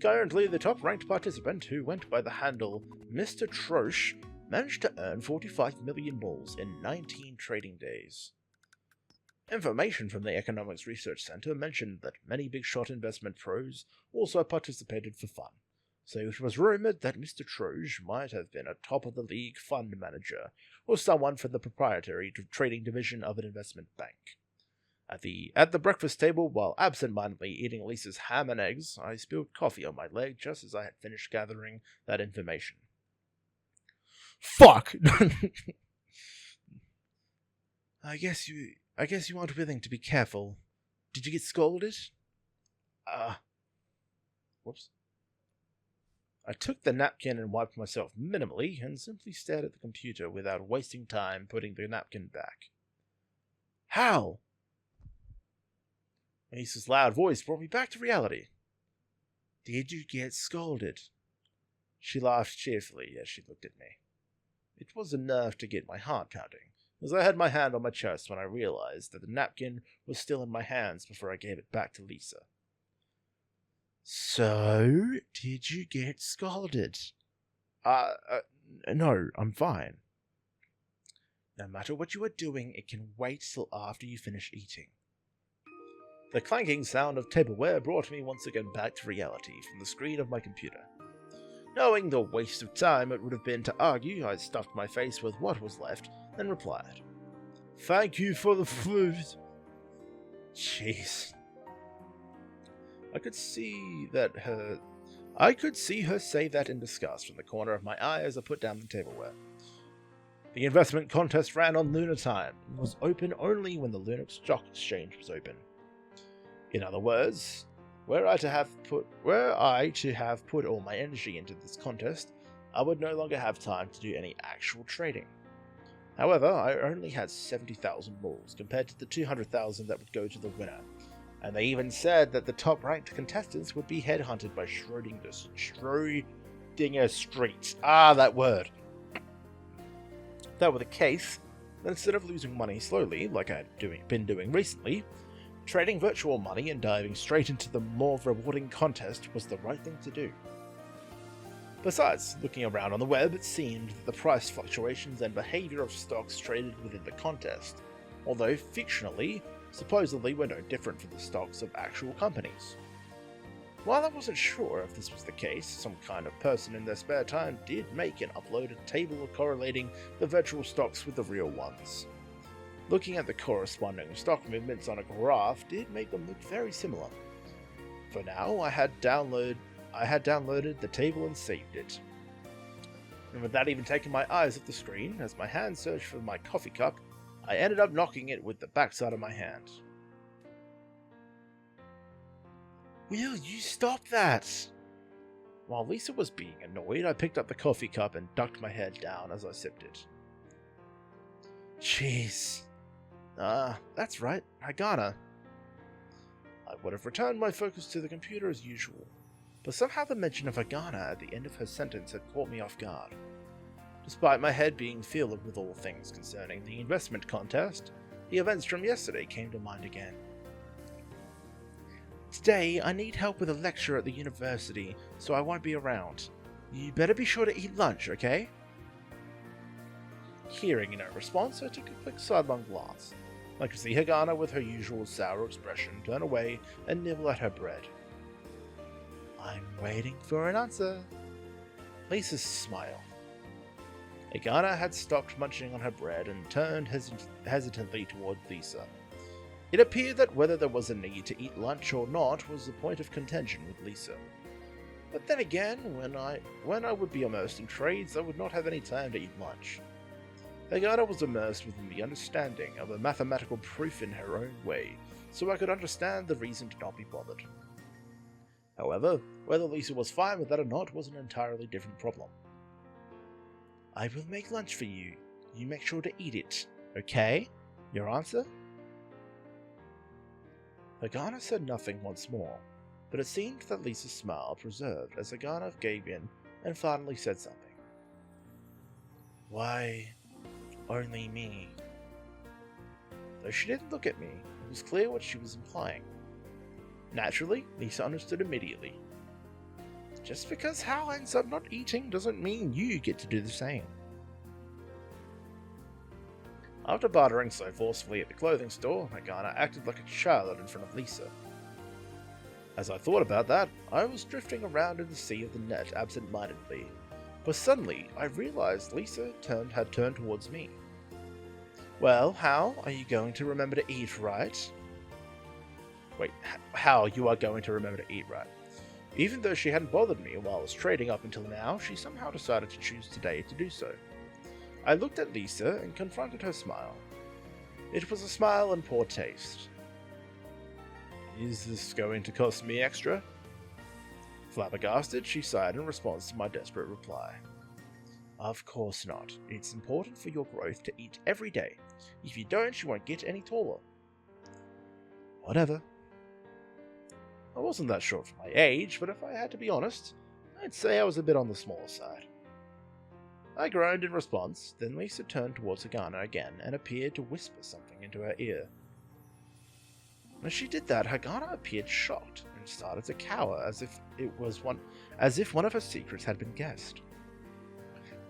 Currently, the top-ranked participant, who went by the handle Mr. Trosh, managed to earn 45 million moles in 19 trading days. Information from the Economics Research Center mentioned that many big-shot investment pros also participated for fun, so it was rumored that Mr. Troge might have been a top-of-the-league fund manager, or someone from the proprietary trading division of an investment bank. At the breakfast table, while absent-mindedly eating Lisa's ham and eggs, I spilled coffee on my leg just as I had finished gathering that information. Fuck! I guess you aren't willing to be careful. Did you get scolded? Whoops. I took the napkin and wiped myself minimally and simply stared at the computer without wasting time putting the napkin back. Hal! Lisa's loud voice brought me back to reality. Did you get scolded? She laughed cheerfully as she looked at me. It was enough to get my heart pounding, as I had my hand on my chest when I realized that the napkin was still in my hands before I gave it back to Lisa. So, did you get scolded? No, I'm fine. No matter what you are doing, it can wait till after you finish eating. The clanking sound of tableware brought me once again back to reality from the screen of my computer. Knowing the waste of time it would have been to argue, I stuffed my face with what was left and replied, Thank you for the food. Jeez. I could see her say that in disgust from the corner of my eye as I put down the tableware. The investment contest ran on lunar time and was open only when the lunar stock exchange was open. In other words, were I to have put all my energy into this contest, I would no longer have time to do any actual trading. However, I only had 70,000 moles compared to the 200,000 that would go to the winner, and they even said that the top-ranked contestants would be headhunted by Schrödinger Street. That word. If that were the case, then instead of losing money slowly, like I had been doing recently, trading virtual money and diving straight into the more rewarding contest was the right thing to do. Besides, looking around on the web, it seemed that the price fluctuations and behavior of stocks traded within the contest, although fictionally, supposedly were no different from the stocks of actual companies. While I wasn't sure if this was the case, some kind of person in their spare time did make and upload a table correlating the virtual stocks with the real ones. Looking at the corresponding stock movements on a graph did make them look very similar. For now, I had downloaded the table and saved it. And without even taking my eyes off the screen, as my hand searched for my coffee cup, I ended up knocking it with the backside of my hand. Will you stop that? While Lisa was being annoyed, I picked up the coffee cup and ducked my head down as I sipped it. Jeez. That's right, Hagana. I would have returned my focus to the computer as usual, but somehow the mention of Hagana at the end of her sentence had caught me off guard. Despite my head being filled with all things concerning the investment contest, the events from yesterday came to mind again. Today, I need help with a lecture at the university, so I won't be around. You better be sure to eat lunch, okay? Hearing no response, I took a quick sidelong glance. I could see Hagana with her usual sour expression turn away and nibble at her bread. I'm waiting for an answer. Lisa's smile. Hagana had stopped munching on her bread and turned hesitantly toward Lisa. It appeared that whether there was a need to eat lunch or not was a point of contention with Lisa. But then again, when I would be immersed in trades, I would not have any time to eat lunch. Hagana was immersed within the understanding of a mathematical proof in her own way, so I could understand the reason to not be bothered. However, whether Lisa was fine with that or not was an entirely different problem. I will make lunch for you. You make sure to eat it, okay? Your answer? Hagana said nothing once more, but it seemed that Lisa's smile preserved as Hagana gave in and finally said something. Why, only me? Though she didn't look at me, it was clear what she was implying. Naturally, Lisa understood immediately. Just because Hal ends up not eating doesn't mean you get to do the same. After bartering so forcefully at the clothing store, Hagana acted like a child in front of Lisa. As I thought about that, I was drifting around in the sea of the net absent-mindedly, but suddenly I realized Lisa had turned towards me. Well, Hal, are you going to remember to eat, right? Wait, how you are going to remember to eat right? Even though she hadn't bothered me while I was trading up until now, she somehow decided to choose today to do so. I looked at Lisa and confronted her smile. It was a smile in poor taste. Is this going to cost me extra? Flabbergasted, she sighed in response to my desperate reply. Of course not. It's important for your growth to eat every day. If you don't, you won't get any taller. Whatever. I wasn't that short for my age, but if I had to be honest, I'd say I was a bit on the smaller side. I groaned in response, then Lisa turned towards Hagana again and appeared to whisper something into her ear. As she did that, Hagana appeared shocked and started to cower as if one of her secrets had been guessed.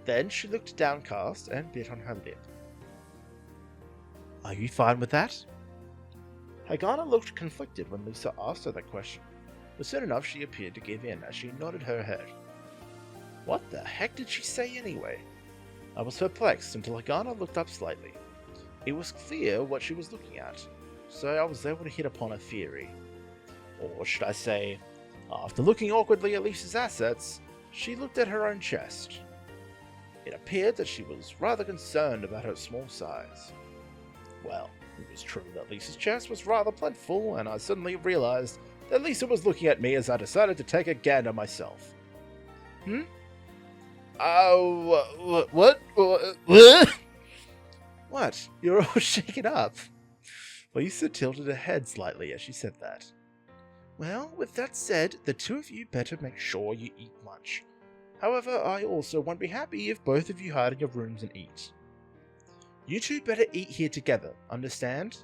Then she looked downcast and bit on her lip. Are you fine with that? Hagana looked conflicted when Lisa asked her that question, but soon enough she appeared to give in as she nodded her head. What the heck did she say anyway? I was perplexed until Hagana looked up slightly. It was clear what she was looking at, so I was able to hit upon a theory. Or should I say, after looking awkwardly at Lisa's assets, she looked at her own chest. It appeared that she was rather concerned about her small size. Well, it was true that Lisa's chest was rather plentiful, and I suddenly realized that Lisa was looking at me as I decided to take a gander myself. What? What? You're all shaken up. Lisa tilted her head slightly as she said that. Well, with that said, the two of you better make sure you eat lunch. However, I also won't be happy if both of you hide in your rooms and eat. You two better eat here together, understand?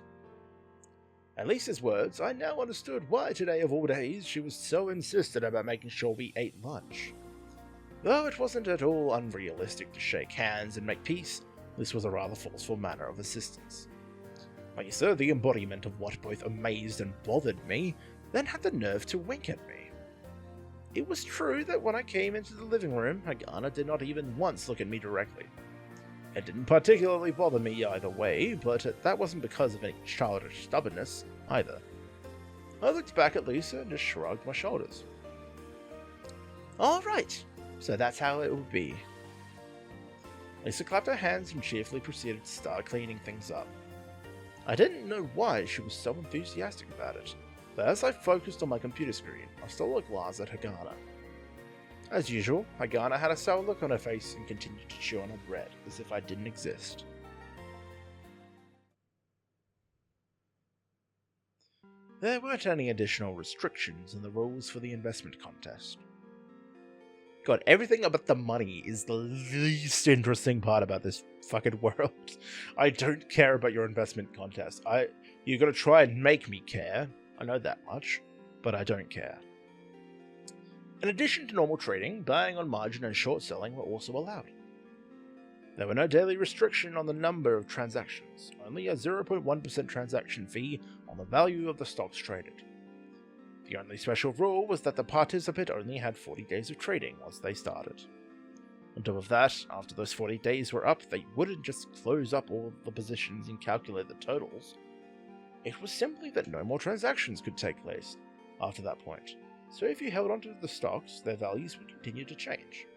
At Lisa's words, I now understood why today of all days she was so insistent about making sure we ate lunch. Though it wasn't at all unrealistic to shake hands and make peace, this was a rather forceful manner of assistance. Lisa, the embodiment of what both amazed and bothered me, then had the nerve to wink at me. It was true that when I came into the living room, Hagana did not even once look at me directly. It didn't particularly bother me either way, but that wasn't because of any childish stubbornness, either. I looked back at Lisa and just shrugged my shoulders. Alright, so that's how it would be. Lisa clapped her hands and cheerfully proceeded to start cleaning things up. I didn't know why she was so enthusiastic about it, but as I focused on my computer screen, I stole a glance at Hagana. As usual, Hagana had a sour look on her face and continued to chew on her bread, as if I didn't exist. There weren't any additional restrictions in the rules for the investment contest. God, everything about the money is the least interesting part about this fucking world. I don't care about your investment contest. You're gonna try and make me care. I know that much, but I don't care. In addition to normal trading, buying on margin and short selling were also allowed. There were no daily restriction on the number of transactions, only a 0.1% transaction fee on the value of the stocks traded. The only special rule was that the participant only had 40 days of trading once they started. On top of that, after those 40 days were up, they wouldn't just close up all the positions and calculate the totals. It was simply that no more transactions could take place after that point, so if you held onto the stocks, their values would continue to change.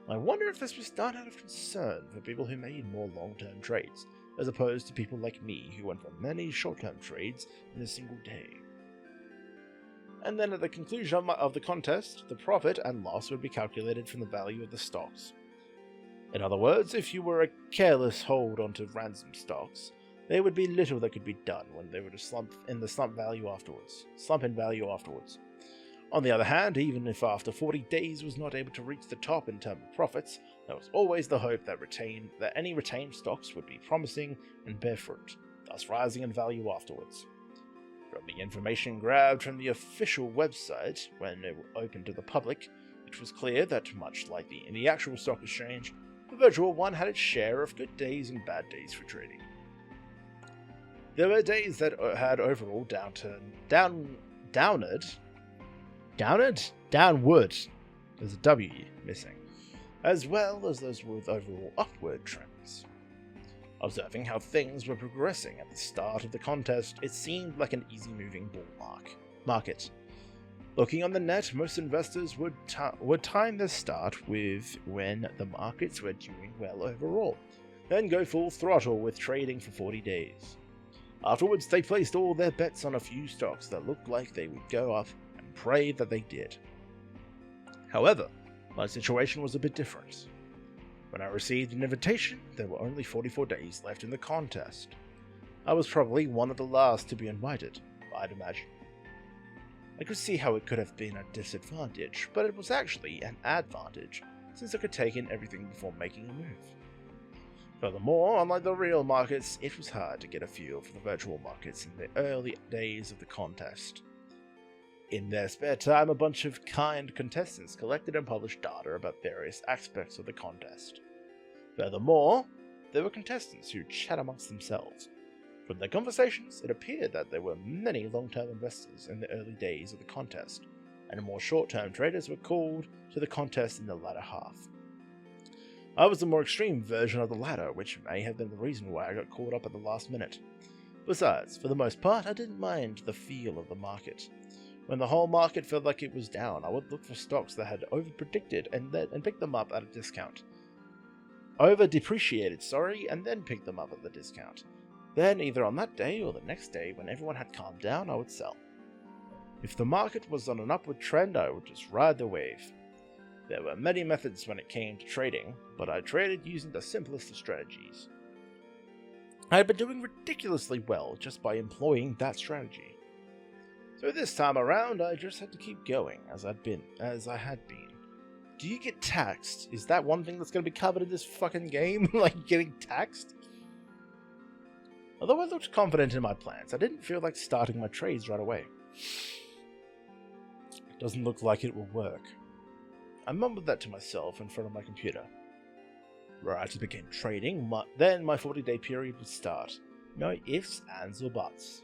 I wonder if this was done out of concern for people who made more long-term trades, as opposed to people like me who went for many short-term trades in a single day. And then at the conclusion of the contest, the profit and loss would be calculated from the value of the stocks. In other words, if you were a careless hold onto random stocks, there would be little that could be done when they were to slump in value afterwards. On the other hand, even if after 40 days was not able to reach the top in terms of profits, there was always the hope that any retained stocks would be promising and bear fruit, thus rising in value afterwards. From the information grabbed from the official website, when it was open to the public, it was clear that, much like in the actual stock exchange, the virtual one had its share of good days and bad days for trading. There were days that had overall downward. There's a W missing, as well as those with overall upward trends. Observing how things were progressing at the start of the contest, it seemed like an easy-moving bull market. Looking on the net, most investors would time their start with when the markets were doing well overall, then go full throttle with trading for 40 days. Afterwards, they placed all their bets on a few stocks that looked like they would go up and prayed that they did. However, my situation was a bit different. When I received an invitation, there were only 44 days left in the contest. I was probably one of the last to be invited, I'd imagine. I could see how it could have been a disadvantage, but it was actually an advantage, since I could take in everything before making a move. Furthermore, unlike the real markets, it was hard to get a feel for the virtual markets in the early days of the contest. In their spare time, a bunch of kind contestants collected and published data about various aspects of the contest. Furthermore, there were contestants who chat amongst themselves. From their conversations, it appeared that there were many long-term investors in the early days of the contest, and more short-term traders were called to the contest in the latter half. I was the more extreme version of the latter, which may have been the reason why I got caught up at the last minute. Besides, for the most part, I didn't mind the feel of the market. When the whole market felt like it was down, I would look for stocks that had over-predicted and pick them up at a discount. Over-depreciated, and then pick them up at the discount. Then, either on that day or the next day, when everyone had calmed down, I would sell. If the market was on an upward trend, I would just ride the wave. There were many methods when it came to trading, but I traded using the simplest of strategies. I had been doing ridiculously well just by employing that strategy. So this time around, I just had to keep going as I had been. Do you get taxed? Is that one thing that's going to be covered in this fucking game? Like, getting taxed? Although I looked confident in my plans, I didn't feel like starting my trades right away. It doesn't look like it will work. I mumbled that to myself in front of my computer. Right to begin trading, then my 40-day period would start. No ifs, ands, or buts.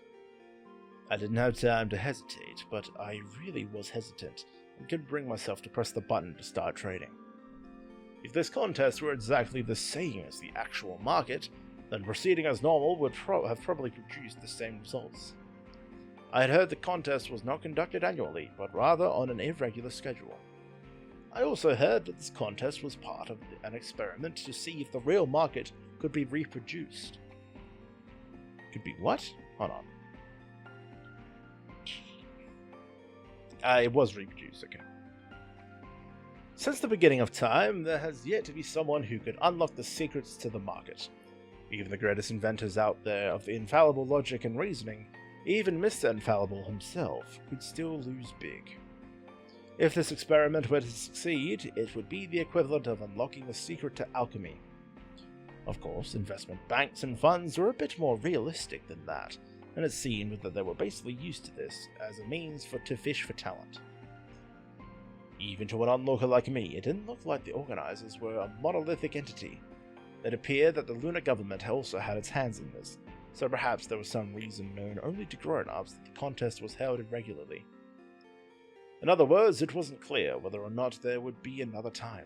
I didn't have time to hesitate, but I really was hesitant and couldn't bring myself to press the button to start trading. If this contest were exactly the same as the actual market, then proceeding as normal would have probably produced the same results. I had heard the contest was not conducted annually, but rather on an irregular schedule. I also heard that this contest was part of an experiment to see if the real market could be reproduced. Could be what? Hold on. It was reproduced, okay. Since the beginning of time, there has yet to be someone who could unlock the secrets to the market. Even the greatest inventors out there of infallible logic and reasoning, even Mr. Infallible himself, could still lose big. If this experiment were to succeed, it would be the equivalent of unlocking the secret to alchemy. Of course, investment banks and funds were a bit more realistic than that, and it seemed that they were basically used to this as a means to fish for talent. Even to an onlooker like me, it didn't look like the organizers were a monolithic entity. It appeared that the lunar government also had its hands in this, so perhaps there was some reason known only to grown-ups that the contest was held irregularly. In other words, it wasn't clear whether or not there would be another time.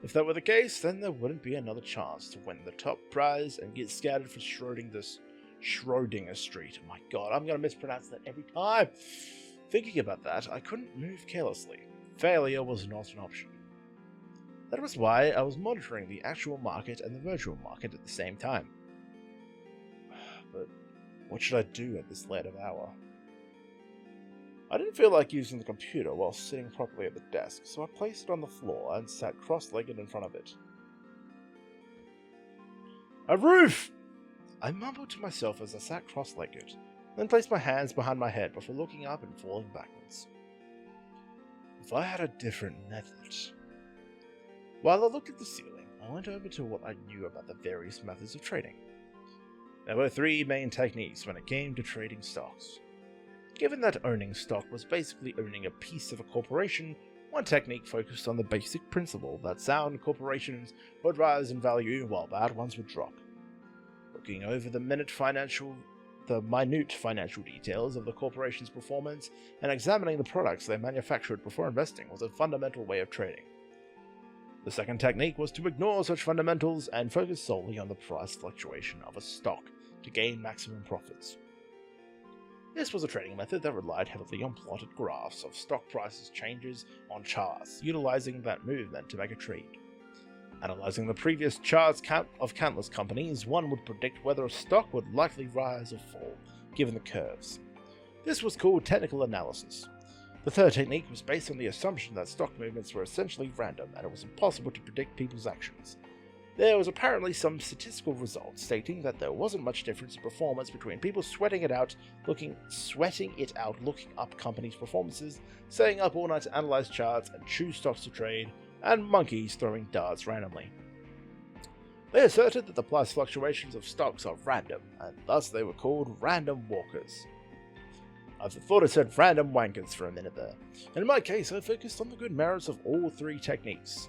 If that were the case, then there wouldn't be another chance to win the top prize and get scouted for Schrodinger Street. Oh my god, I'm going to mispronounce that every time! Thinking about that, I couldn't move carelessly. Failure was not an option. That was why I was monitoring the actual market and the virtual market at the same time. But what should I do at this late of hour? I didn't feel like using the computer while sitting properly at the desk, so I placed it on the floor and sat cross-legged in front of it. A roof! I mumbled to myself as I sat cross-legged, then placed my hands behind my head before looking up and falling backwards. If I had a different method... While I looked at the ceiling, I went over to what I knew about the various methods of trading. There were three main techniques when it came to trading stocks. Given that owning stock was basically owning a piece of a corporation, one technique focused on the basic principle that sound corporations would rise in value while bad ones would drop. Looking over the minute financial details of the corporation's performance and examining the products they manufactured before investing was a fundamental way of trading. The second technique was to ignore such fundamentals and focus solely on the price fluctuation of a stock to gain maximum profits. This was a trading method that relied heavily on plotted graphs of stock prices changes on charts, utilizing that movement to make a trade. Analyzing the previous charts of countless companies, one would predict whether a stock would likely rise or fall, given the curves. This was called technical analysis. The third technique was based on the assumption that stock movements were essentially random and it was impossible to predict people's actions. There was apparently some statistical results stating that there wasn't much difference in performance between people sweating it out looking up companies' performances, staying up all night to analyze charts and choose stocks to trade, and monkeys throwing darts randomly. They asserted that the price fluctuations of stocks are random, and thus they were called random walkers. I thought I said random wankers for a minute there. In my case, I focused on the good merits of all three techniques.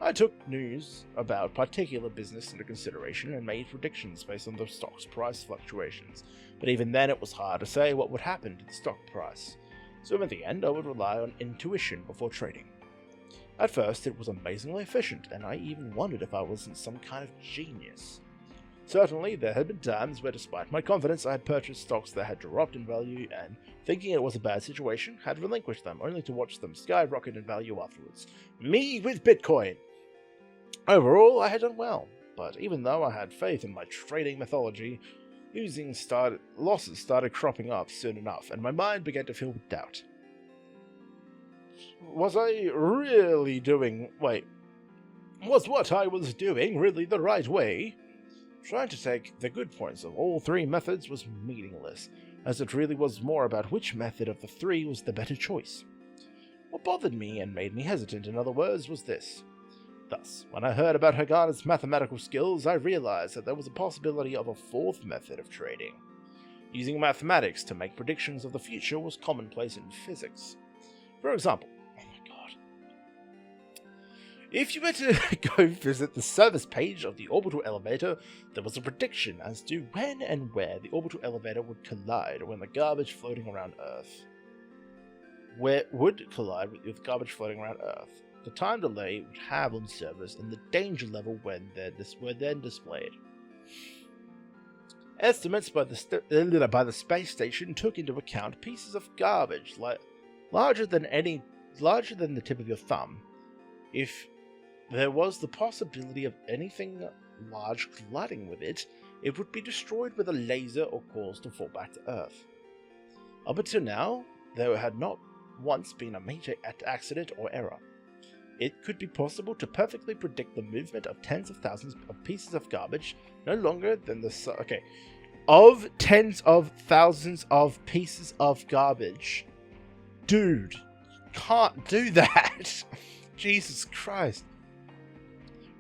I took news about particular business into consideration and made predictions based on the stock's price fluctuations, but even then it was hard to say what would happen to the stock price, so in the end I would rely on intuition before trading. At first it was amazingly efficient, and I even wondered if I wasn't some kind of genius. Certainly, there had been times where, despite my confidence, I had purchased stocks that had dropped in value and, thinking it was a bad situation, had relinquished them, only to watch them skyrocket in value afterwards. Me with Bitcoin! Overall, I had done well, but even though I had faith in my trading methodology, losses started cropping up soon enough, and my mind began to fill with doubt. Was what I was doing really the right way? Trying to take the good points of all three methods was meaningless, as it really was more about which method of the three was the better choice. What bothered me and made me hesitant, in other words, was this. Thus, when I heard about Hagana's mathematical skills, I realized that there was a possibility of a fourth method of trading. Using mathematics to make predictions of the future was commonplace in physics. For example, if you were to go visit the service page of the orbital elevator, there was a prediction as to when and where the orbital elevator would collide when the garbage floating around Earth. The time delay it would have on service, and the danger level were then displayed. Estimates by the space station took into account pieces of garbage larger than the tip of your thumb. If there was the possibility of anything large colliding with it, it would be destroyed with a laser or caused to fall back to Earth. Up until now, there had not once been a major accident or error. It could be possible to perfectly predict the movement of tens of thousands of pieces of garbage, no longer than of tens of thousands of pieces of garbage. Dude, can't do that! Jesus Christ.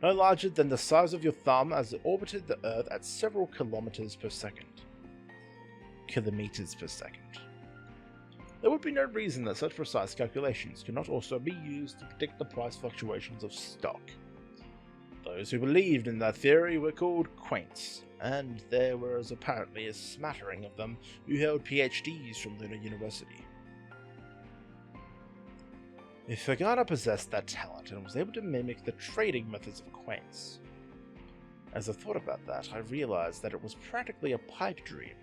No larger than the size of your thumb as it orbited the Earth at several kilometers per second. There would be no reason that such precise calculations could not also be used to predict the price fluctuations of stock. Those who believed in that theory were called quaints, and there was apparently a smattering of them who held PhDs from Lunar University. If Hagana possessed that talent and was able to mimic the trading methods of quaints. As I thought about that, I realized that it was practically a pipe dream.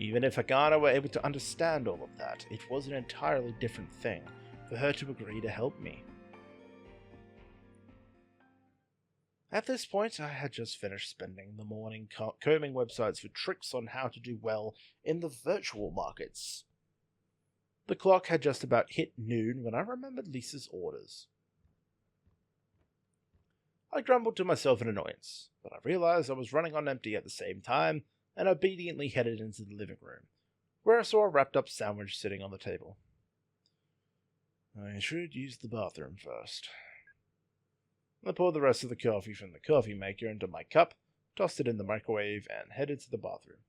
Even if Hagana were able to understand all of that, it was an entirely different thing for her to agree to help me. At this point, I had just finished spending the morning combing websites for tricks on how to do well in the virtual markets. The clock had just about hit noon when I remembered Lisa's orders. I grumbled to myself in annoyance, but I realized I was running on empty at the same time, and obediently headed into the living room, where I saw a wrapped-up sandwich sitting on the table. I should use the bathroom first. I poured the rest of the coffee from the coffee maker into my cup, tossed it in the microwave, and headed to the bathroom.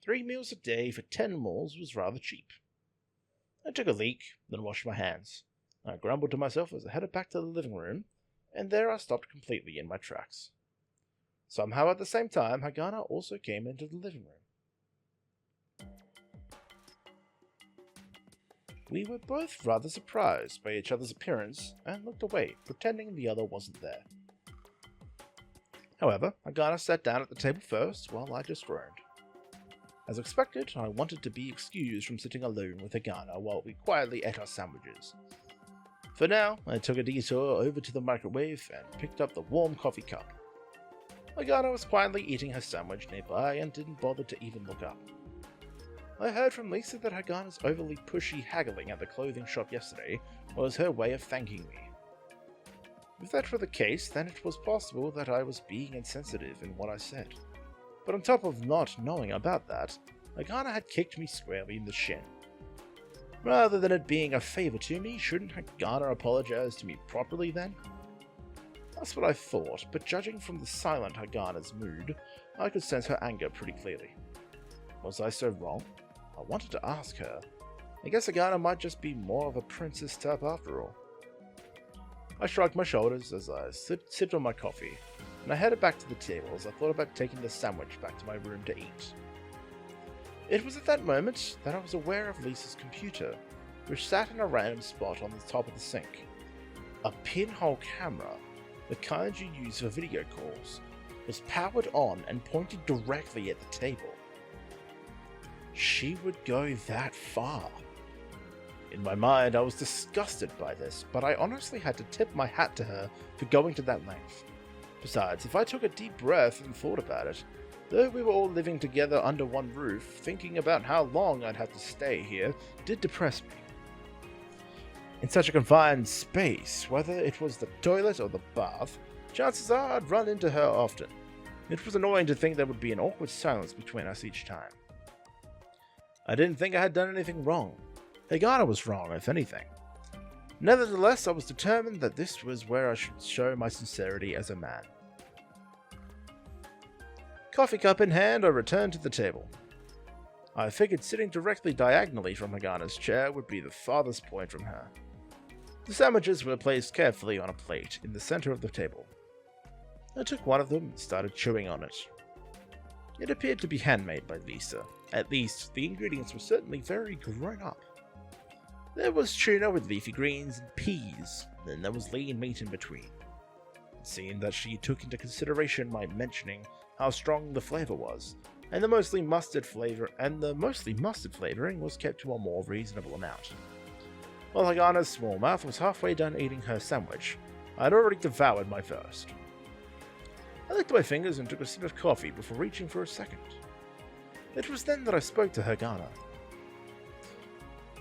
3 meals a day for 10 moles was rather cheap. I took a leak, then washed my hands. I grumbled to myself as I headed back to the living room, and there I stopped completely in my tracks. Somehow at the same time, Hagana also came into the living room. We were both rather surprised by each other's appearance and looked away, pretending the other wasn't there. However, Hagana sat down at the table first while I just groaned. As expected, I wanted to be excused from sitting alone with Hagana while we quietly ate our sandwiches. For now, I took a detour over to the microwave and picked up the warm coffee cup. Hagana was quietly eating her sandwich nearby and didn't bother to even look up. I heard from Lisa that Hagana's overly pushy haggling at the clothing shop yesterday was her way of thanking me. If that were the case, then it was possible that I was being insensitive in what I said. But on top of not knowing about that, Hagana had kicked me squarely in the shin. Rather than it being a favor to me, shouldn't Hagana apologize to me properly then? That's what I thought, but judging from the silent Hagana's mood, I could sense her anger pretty clearly. Was I so wrong? I wanted to ask her. I guess Hagana might just be more of a princess type after all. I shrugged my shoulders as I sipped on my coffee, and I headed back to the table as I thought about taking the sandwich back to my room to eat. It was at that moment that I was aware of Lisa's computer, which sat in a random spot on the top of the sink. A pinhole camera, the kind you use for video calls, was powered on and pointed directly at the table. She would go that far. In my mind, I was disgusted by this, but I honestly had to tip my hat to her for going to that length. Besides, if I took a deep breath and thought about it, though we were all living together under one roof, thinking about how long I'd have to stay here did depress me. In such a confined space, whether it was the toilet or the bath, chances are I'd run into her often. It was annoying to think there would be an awkward silence between us each time. I didn't think I had done anything wrong. Hagana was wrong, if anything. Nevertheless, I was determined that this was where I should show my sincerity as a man. Coffee cup in hand, I returned to the table. I figured sitting directly diagonally from Hagana's chair would be the farthest point from her. The sandwiches were placed carefully on a plate in the center of the table. I took one of them and started chewing on it. It appeared to be handmade by Lisa. At least, the ingredients were certainly very grown up. There was tuna with leafy greens and peas, then there was lean meat in between. It seemed that she took into consideration my mentioning how strong the flavor was, and the mostly mustard flavoring was kept to a more reasonable amount. While Hagana's small mouth was halfway done eating her sandwich, I had already devoured my first. I licked my fingers and took a sip of coffee before reaching for a second. It was then that I spoke to Hagana.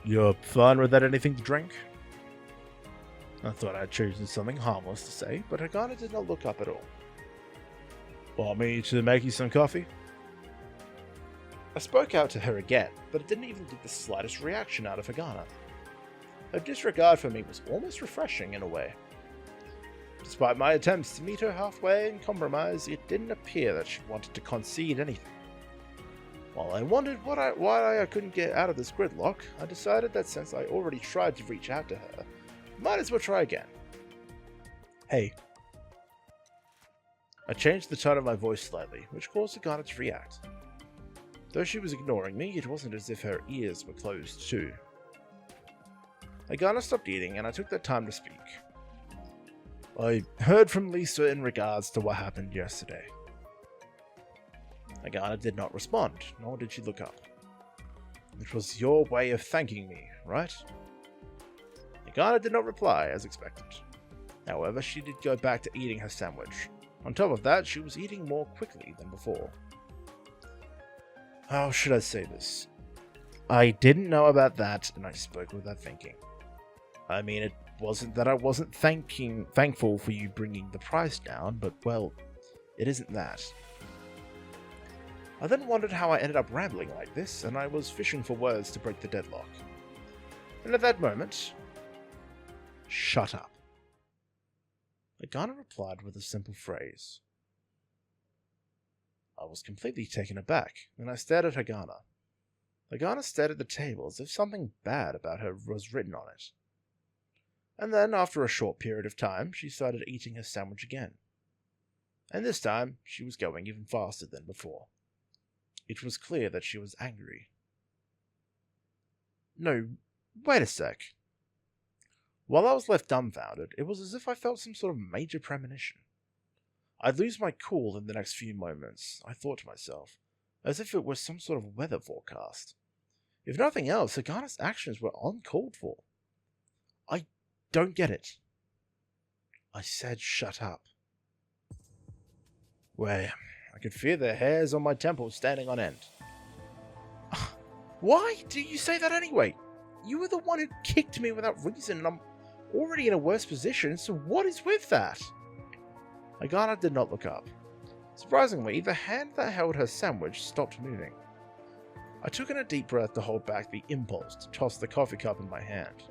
"You're fine without anything to drink?" I thought I had chosen something harmless to say, but Hagana did not look up at all. "Want me to make you some coffee?" I spoke out to her again, but it didn't even get the slightest reaction out of Hagana. Her disregard for me was almost refreshing in a way. Despite my attempts to meet her halfway and compromise, it didn't appear that she wanted to concede anything. While I wondered why I couldn't get out of this gridlock, I decided that since I already tried to reach out to her, might as well try again. "Hey." I changed the tone of my voice slightly, which caused Hagana to react. Though she was ignoring me, it wasn't as if her ears were closed too. Hagana stopped eating, and I took that time to speak. "I heard from Lisa in regards to what happened yesterday." Hagana did not respond, nor did she look up. "It was your way of thanking me, right?" Hagana did not reply, as expected. However, she did go back to eating her sandwich. On top of that, she was eating more quickly than before. How should I say this? I didn't know about that, and I spoke without thinking. I mean, it wasn't that I wasn't thankful for you bringing the price down, but, well, it isn't that. I then wondered how I ended up rambling like this, and I was fishing for words to break the deadlock. And at that moment, "Shut up." Hagana replied with a simple phrase. I was completely taken aback, and I stared at Hagana. Hagana stared at the table as if something bad about her was written on it. And then, after a short period of time, she started eating her sandwich again. And this time, she was going even faster than before. It was clear that she was angry. "No, Wait a sec. While I was left dumbfounded, it was as if I felt some sort of major premonition. I'd lose my cool in the next few moments, I thought to myself, as if it was some sort of weather forecast. If nothing else, Hagana's actions were uncalled for. I don't get it. I said shut up. Wait, I could feel the hairs on my temples standing on end. Why do you say that anyway? You were the one who kicked me without reason and I'm already in a worse position, so what is with that? Hagana did not look up. Surprisingly, the hand that held her sandwich stopped moving. I took in a deep breath to hold back the impulse to toss the coffee cup in my hand,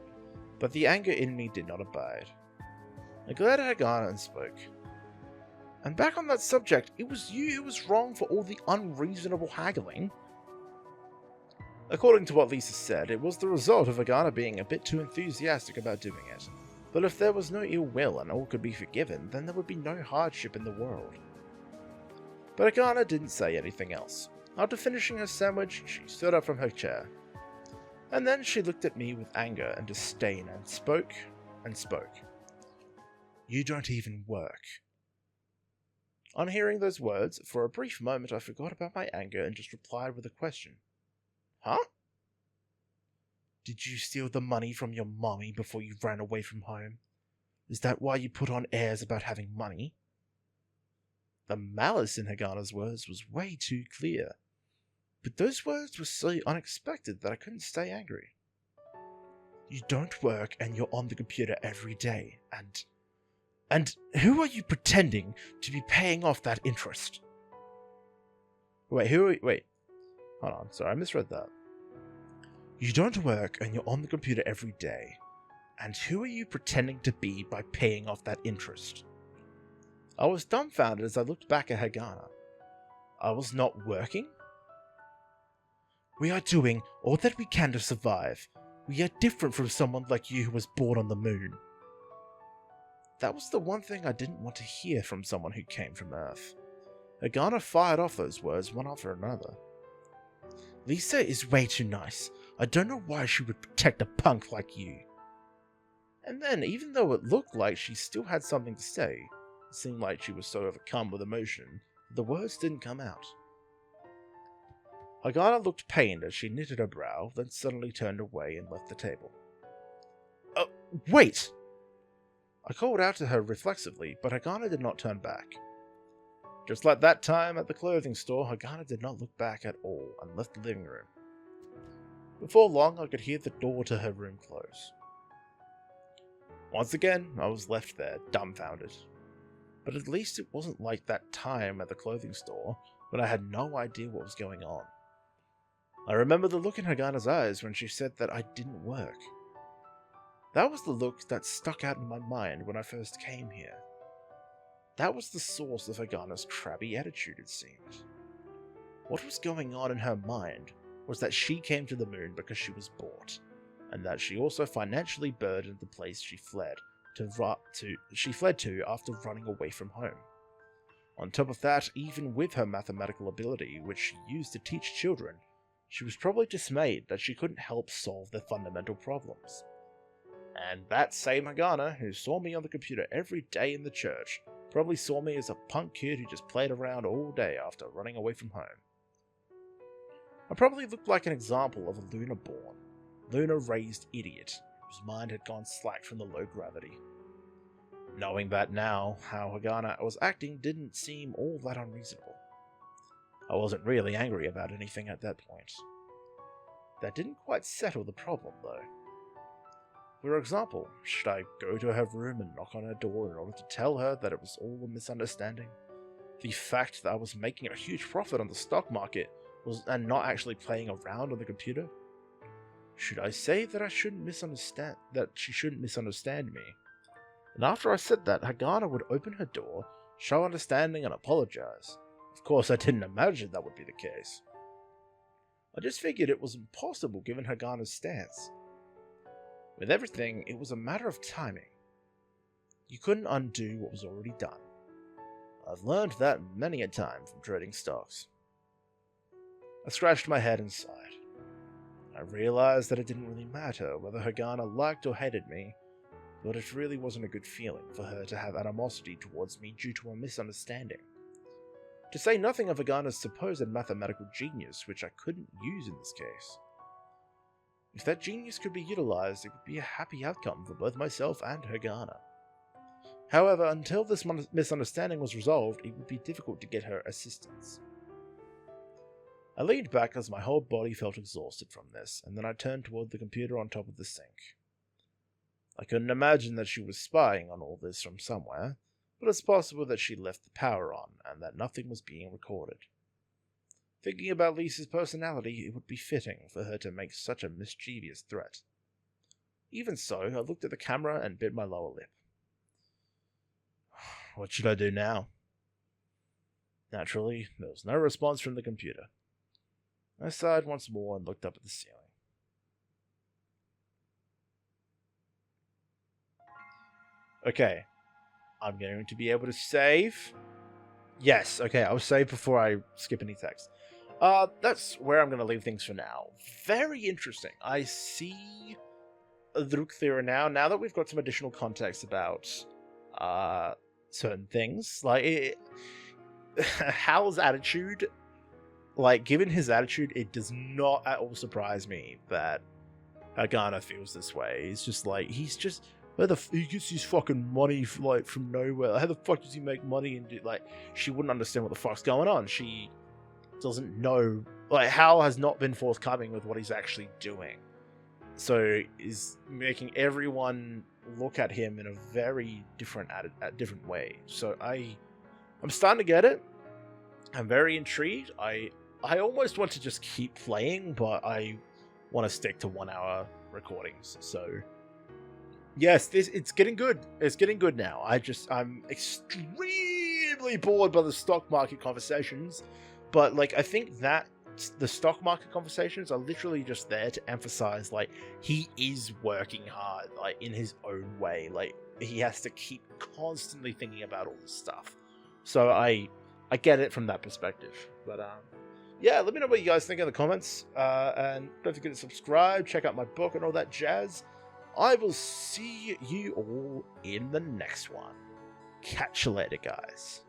but the anger in me did not abide. I glared at Hagana and spoke. And back on that subject, it was you who was wrong for all the unreasonable haggling. According to what Lisa said, it was the result of Hagana being a bit too enthusiastic about doing it. But if there was no ill will and all could be forgiven, then there would be no hardship in the world. But Hagana didn't say anything else. After finishing her sandwich, she stood up from her chair. And then she looked at me with anger and disdain and spoke and spoke. You don't even work. On hearing those words, for a brief moment I forgot about my anger and just replied with a question. Huh? Did you steal the money from your mommy before you ran away from home? Is that why you put on airs about having money? The malice in Hagana's words was way too clear. But those words were so unexpected that I couldn't stay angry. You don't work and you're on the computer every day, and who are you pretending to be paying off that interest? Wait, hold on, sorry, I misread that. You don't work and you're on the computer every day, and who are you pretending to be by paying off that interest? I was dumbfounded as I looked back at Hagana. I was not working? We are doing all that we can to survive. We are different from someone like you who was born on the moon. That was the one thing I didn't want to hear from someone who came from Earth. Hagana fired off those words one after another. Lisa is way too nice. I don't know why she would protect a punk like you. And then, even though it looked like she still had something to say, it seemed like she was so overcome with emotion that the words didn't come out. Hagana looked pained as she knitted her brow, then suddenly turned away and left the table. Wait! I called out to her reflexively, but Hagana did not turn back. Just like that time at the clothing store, Hagana did not look back at all and left the living room. Before long, I could hear the door to her room close. Once again, I was left there, dumbfounded. But at least it wasn't like that time at the clothing store when I had no idea what was going on. I remember the look in Hagana's eyes when she said that I didn't work. That was the look that stuck out in my mind when I first came here. That was the source of Hagana's crabby attitude, it seemed. What was going on in her mind was that she came to the moon because she was bought, and that she also financially burdened the place she fled to after running away from home. On top of that, even with her mathematical ability, which she used to teach children, she was probably dismayed that she couldn't help solve their fundamental problems. And that same Hagana, who saw me on the computer every day in the church, probably saw me as a punk kid who just played around all day after running away from home. I probably looked like an example of a lunar-born, lunar-raised idiot whose mind had gone slack from the low gravity. Knowing that now, how Hagana was acting didn't seem all that unreasonable. I wasn't really angry about anything at that point. That didn't quite settle the problem, though. For example, should I go to her room and knock on her door in order to tell her that it was all a misunderstanding? The fact that I was making a huge profit on the stock market and not actually playing around on the computer? Should I say that she shouldn't misunderstand me? And after I said that, Hagana would open her door, show understanding and apologize. Of course, I didn't imagine that would be the case. I just figured it was impossible given Hagana's stance. With everything, it was a matter of timing. You couldn't undo what was already done. I've learned that many a time from trading stocks. I scratched my head and sighed. I realized that it didn't really matter whether Hagana liked or hated me, but it really wasn't a good feeling for her to have animosity towards me due to a misunderstanding. To say nothing of Hagana's supposed mathematical genius, which I couldn't use in this case. If that genius could be utilized, it would be a happy outcome for both myself and Hagana. However, until this misunderstanding was resolved, it would be difficult to get her assistance. I leaned back as my whole body felt exhausted from this, and then I turned toward the computer on top of the sink. I couldn't imagine that she was spying on all this from somewhere, but it's possible that she left the power on and that nothing was being recorded. Thinking about Lisa's personality, it would be fitting for her to make such a mischievous threat. Even so, I looked at the camera and bit my lower lip. What should I do now? Naturally, there was no response from the computer. I sighed once more and looked up at the ceiling. Okay, I'm going to be able to save. Yes, okay, I'll save before I skip any text. That's where I'm going to leave things for now. Very interesting. I see Druk Theory now that we've got some additional context about certain things. Like, Hal's attitude, like, given his attitude, it does not at all surprise me that Hagana feels this way. He's just like, where he gets his fucking money from nowhere. How the fuck does he make money? And she wouldn't understand what the fuck's going on. She doesn't know. Like, Hal has not been forthcoming with what he's actually doing. So is making everyone look at him in a very different way. So I'm starting to get it. I'm very intrigued. I almost want to just keep playing, but I want to stick to 1 hour recordings. So yes, it's getting good. It's getting good now. I'm extremely bored by the stock market conversations, but like I think that the stock market conversations are literally just there to emphasize like he is working hard, like in his own way. Like he has to keep constantly thinking about all this stuff. So I get it from that perspective. But yeah, let me know what you guys think in the comments. And don't forget to subscribe, check out my book and all that jazz. I will see you all in the next one. Catch you later, guys.